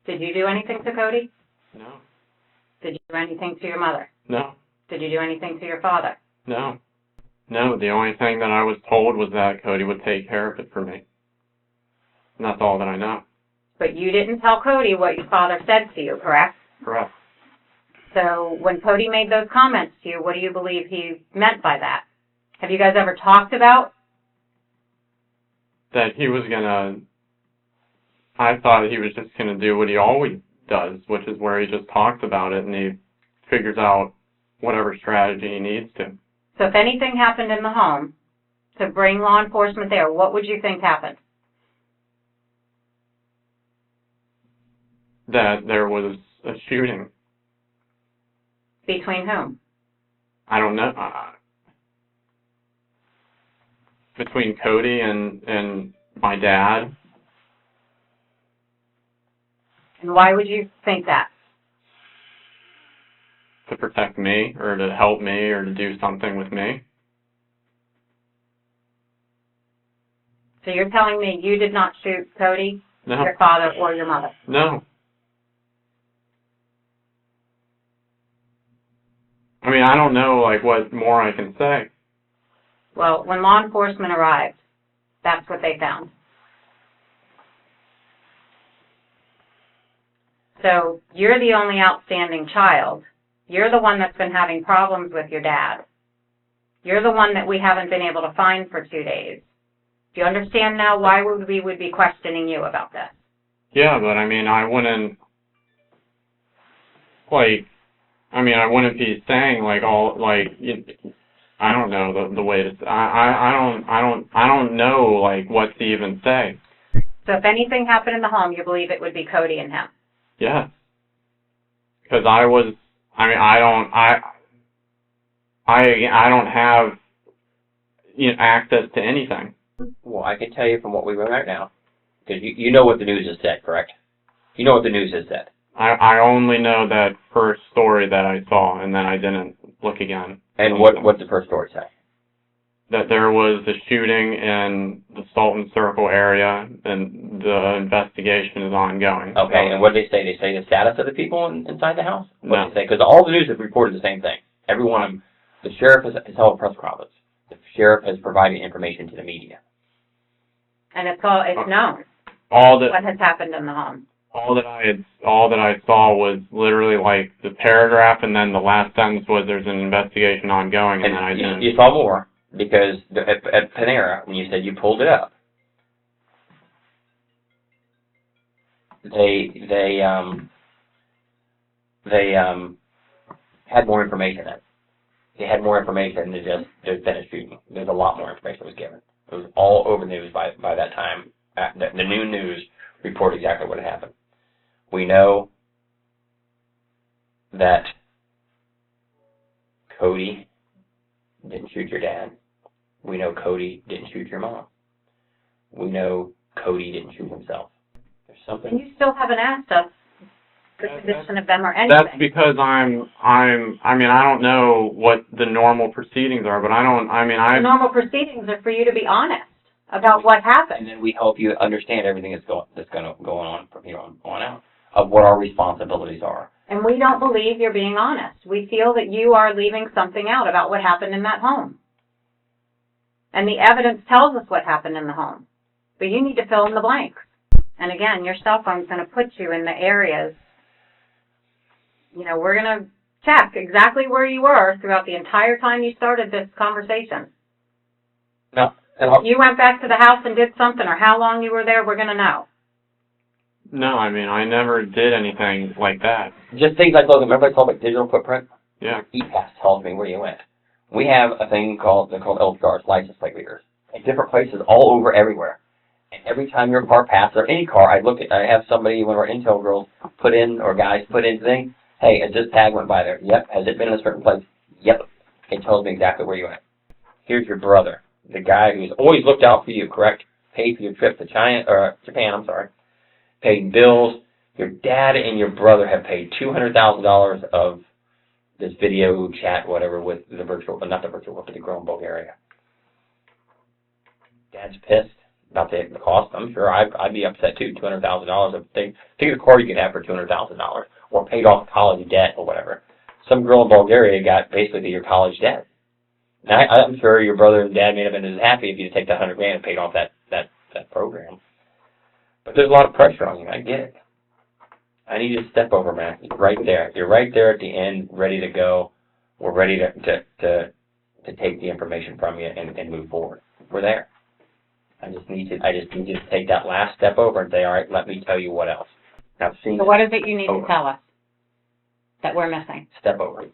Did you do anything to Cody? No. Did you do anything to your mother? No. Did you do anything to your father? No. No, the only thing that I was told was that Cody would take care of it for me. And that's all that I know. But you didn't tell Cody what your father said to you, correct? Correct. So when Cody made those comments to you, what do you believe he meant by that? Have you guys ever talked about? That he was gonna... I thought he was just gonna do what he always does, which is where he just talks about it and he figures out whatever strategy he needs to. So if anything happened in the home to bring law enforcement there, what would you think happened? That there was a shooting. Between whom? I don't know. Between Cody and my dad. And why would you think that? to protect me or to help me or to do something with me. So you're telling me you did not shoot Cody, No. your father, or your mother? No. I mean, I don't know, like, what more I can say. Well, when law enforcement arrived, that's what they found. So you're the only outstanding child. You're the one that's been having problems with your dad. You're the one that we haven't been able to find for 2 days. Do you understand now why we would be questioning you about this? Yeah, but I mean, I wouldn't, like, I wouldn't be saying, like, all, like, I don't know the way to, I don't know, like, what to even say. So if anything happened in the home, you believe it would be Cody and him? Yeah. Because I don't have, access to anything. Well, I can tell you from what we read right now, because you know what the news has said, correct? You know what the news has said. I only know that first story that I saw, and then I didn't look again. And what's the first story say? That there was a shooting in the Salton Circle area, and the investigation is ongoing. Okay, and what did they say? They say the status of the people inside the house? What No. did they say? Because all the news have reported the same thing. Every one of them. The sheriff has held a press conference. The sheriff has provided information to the media. And it's known what has happened in the home. All that I saw was literally like the paragraph, and then the last sentence was there's an investigation ongoing, and then I didn't. You saw more because at Panera, when you said you pulled it up, they had more information in it. They had more information than just there's been a shooting. There's a lot more information that was given. It was all over the news by that time. The new news reported exactly what had happened. We know that Cody didn't shoot your dad. We know Cody didn't shoot your mom. We know Cody didn't shoot himself. There's something. And you still haven't asked us the condition of them or anything. That's because I don't know what the normal proceedings are, but The normal proceedings are for you to be honest about what happened. And then we help you understand everything that's going to go on from here on out, of what our responsibilities are. And we don't believe you're being honest. We feel that you are leaving something out about what happened in that home. And the evidence tells us what happened in the home. But you need to fill in the blanks. And again, your cell phone's going to put you in the areas. We're going to check exactly where you were throughout the entire time you started this conversation. No. If you went back to the house and did something, or how long you were there, we're going to know. No, I never did anything like that. Just things like, look, remember I told about digital footprint? Yeah. E-Pass tells me where you went. We have a thing they're called LCRs, license plate readers, in different places all over everywhere. And every time your car passes, or any car, I have somebody, one of our intel girls, put in thing, hey, has this tag went by there? Yep. Has it been in a certain place? Yep. It tells me exactly where you went. Here's your brother, the guy who's always looked out for you, correct? Paid for your trip to Japan, paid bills. Your dad and your brother have paid $200,000 of this video chat, whatever, with the girl in Bulgaria. Dad's pissed about the cost. I'm sure I'd be upset too. $200,000. Think of the car you could have for $200,000, or paid off college debt or whatever. Some girl in Bulgaria got basically your college debt. Now I'm sure your brother and dad may have been as happy if you take that $100,000 and paid off that program. But there's a lot of pressure on you. I get it. I need you to step over, man. You're right there. You're right there at the end, ready to go. We're ready to take the information from you and move forward. We're there. I just need you to take that last step over and say, all right, let me tell you what else. Now, So what is it you need to tell us that we're missing? Step over.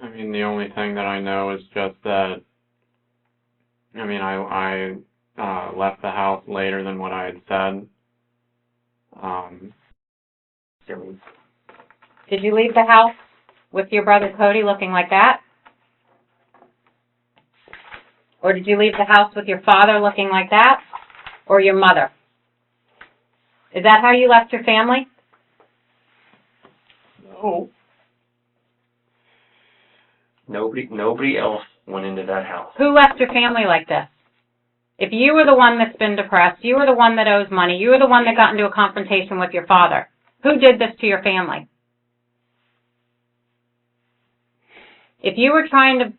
The only thing that I know is just that, I left the house later than what I had said. Did you leave the house with your brother Cody looking like that? Or did you leave the house with your father looking like that? Or your mother? Is that how you left your family? No. Nobody else went into that house. Who left your family like this? If you were the one that's been depressed, you were the one that owes money, you were the one that got into a confrontation with your father, who did this to your family? If you were trying to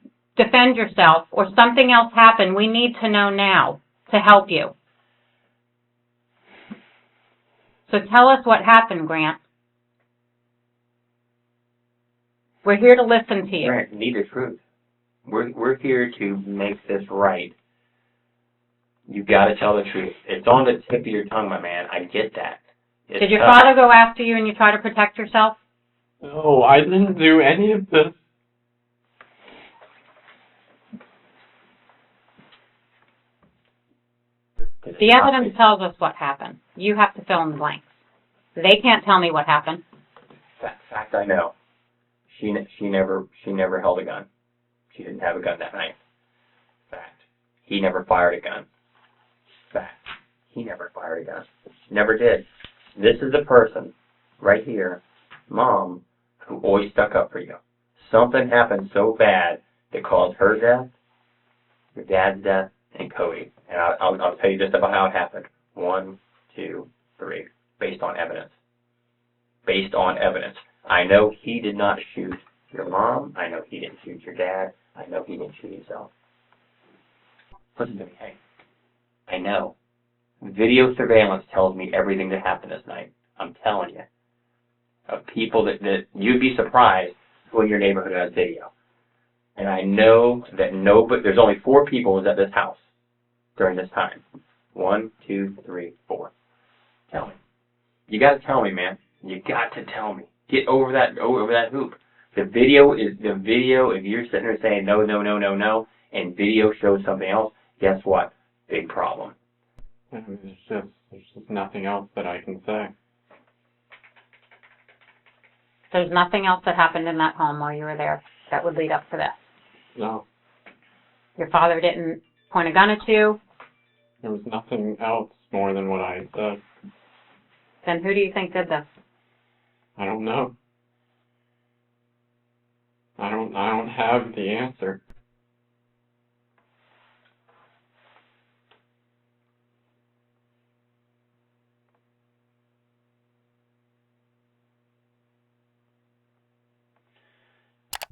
defend yourself or something else happened, we need to know now to help you. So tell us what happened, Grant. We're here to listen to you. Grant, you need the truth. We're here to make this right. You got to tell the truth. It's on the tip of your tongue, my man. I get that. Did your father go after you and you try to protect yourself? No, I didn't do any of this. The evidence tells us what happened. You have to fill in the blanks. They can't tell me what happened. Fact, I know. She never held a gun. She didn't have a gun that night. Fact. He never fired a gun. Fact. He never fired a gun. Never did. This is the person right here, Mom, who always stuck up for you. Something happened so bad that caused her death, your dad's death, and Cody. And I'll tell you just about how it happened. 1, 2, 3. Based on evidence. Based on evidence. I know he did not shoot your mom. I know he didn't shoot your dad. I know he didn't shoot himself. Listen to me, hey. I know. Video surveillance tells me everything that happened this night. I'm telling you. Of people that you'd be surprised who in your neighborhood has video. And I know that there's only 4 people who was at this house during this time. 1, 2, 3, 4. Tell me. You got to tell me, man. You got to tell me. Get over that hoop. The video, if you're sitting there saying no, and video shows something else, guess what? Big problem. There's just nothing else that I can say. There's nothing else that happened in that home while you were there that would lead up to this. No. Your father didn't point a gun at you? There was nothing else more than what I had said. Then who do you think did this? I don't know. I don't have the answer.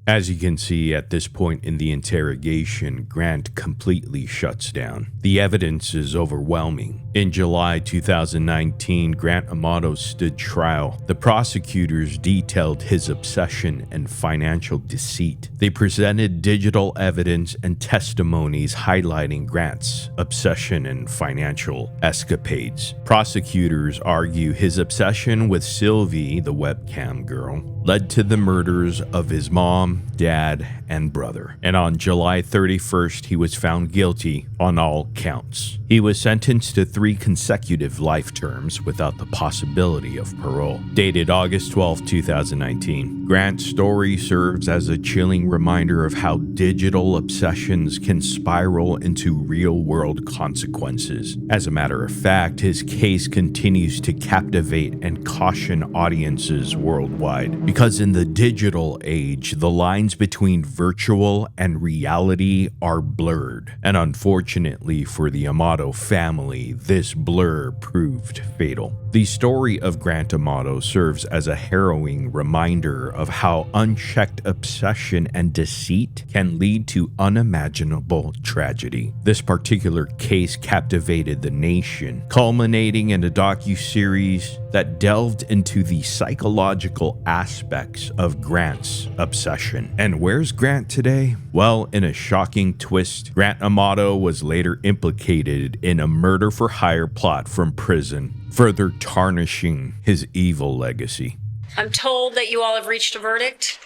As you can see at this point in the interrogation, Grant completely shuts down. The evidence is overwhelming. In July 2019, Grant Amato stood trial. The prosecutors detailed his obsession and financial deceit. They presented digital evidence and testimonies highlighting Grant's obsession and financial escapades. Prosecutors argue his obsession with Sylvie, the webcam girl, led to the murders of his mom, dad, and brother. And on July 31st, he was found guilty on all counts. He was sentenced to 3 consecutive life terms without the possibility of parole. Dated August 12, 2019, Grant's story serves as a chilling reminder of how digital obsessions can spiral into real-world consequences. As a matter of fact, his case continues to captivate and caution audiences worldwide. Because in the digital age, the lines between virtual and reality are blurred. And unfortunately for the Amato family, this blur proved fatal. The story of Grant Amato serves as a harrowing reminder of how unchecked obsession and deceit can lead to unimaginable tragedy. This particular case captivated the nation, culminating in a docuseries that delved into the psychological aspects of Grant's obsession. And where's Grant today? Well, in a shocking twist, Grant Amato was later implicated in a murder-for-hire plot from prison, further tarnishing his evil legacy. I'm told that you all have reached a verdict.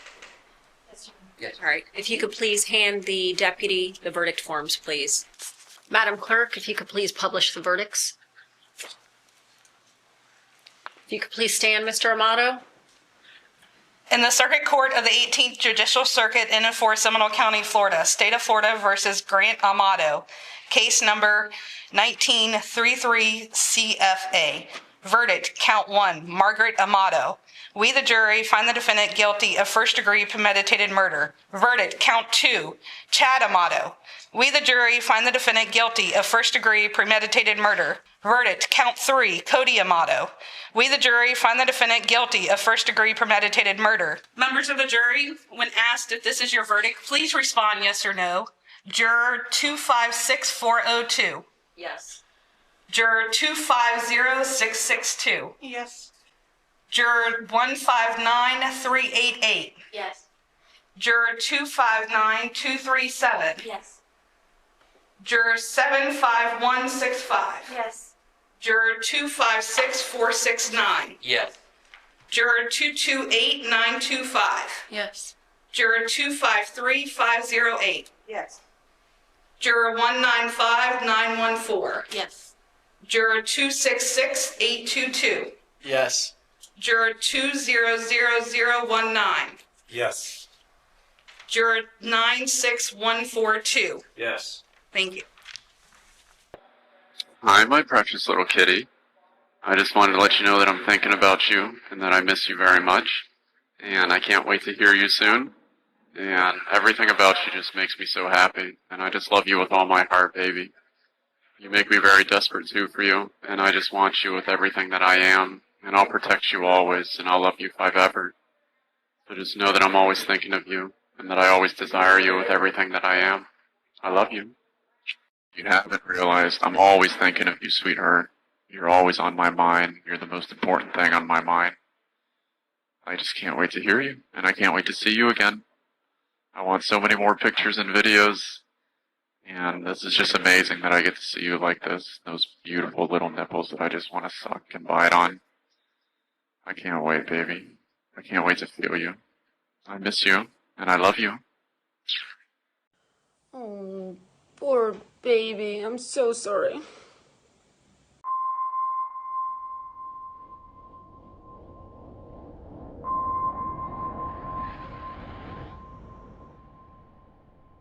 Yes. All right. If you could please hand the deputy the verdict forms, please. Madam Clerk, if you could please publish the verdicts. If you could please stand, Mr. Amato. In the Circuit Court of the 18th Judicial Circuit in and for Seminole County, Florida, State of Florida versus Grant Amato, case number 1933 CFA. Verdict, count 1, Margaret Amato. We, the jury, find the defendant guilty of first-degree premeditated murder. Verdict, count 2, Chad Amato. We, the jury, find the defendant guilty of first-degree premeditated murder. Verdict, count 3, Cody Amato. We, the jury, find the defendant guilty of first-degree premeditated murder. Members of the jury, when asked if this is your verdict, please respond yes or no. Juror 256402. Yes. Juror 250662. Yes. Juror 159388. Yes. Juror 259237. Yes. Juror 75165. Yes. Juror 256469. Yes. Juror 228925. Yes. Juror 253508. Yes. Juror 195914. Yes. Juror 266822. Yes. Juror 200019. Yes. Juror 96142. Yes. Thank you. Hi, my precious little kitty. I just wanted to let you know that I'm thinking about you and that I miss you very much. And I can't wait to hear you soon. And everything about you just makes me so happy. And I just love you with all my heart, baby. You make me very desperate too for you. And I just want you with everything that I am. And I'll protect you always. And I'll love you if I've ever. So just know that I'm always thinking of you. And that I always desire you with everything that I am. I love you. You haven't realized I'm always thinking of you, sweetheart. You're always on my mind. You're the most important thing on my mind. I just can't wait to hear you, and I can't wait to see you again. I want so many more pictures and videos, and this is just amazing that I get to see you like this. Those beautiful little nipples that I just want to suck and bite on. I can't wait, baby. I can't wait to feel you. I miss you, and I love you. Oh, poor baby. I'm so sorry.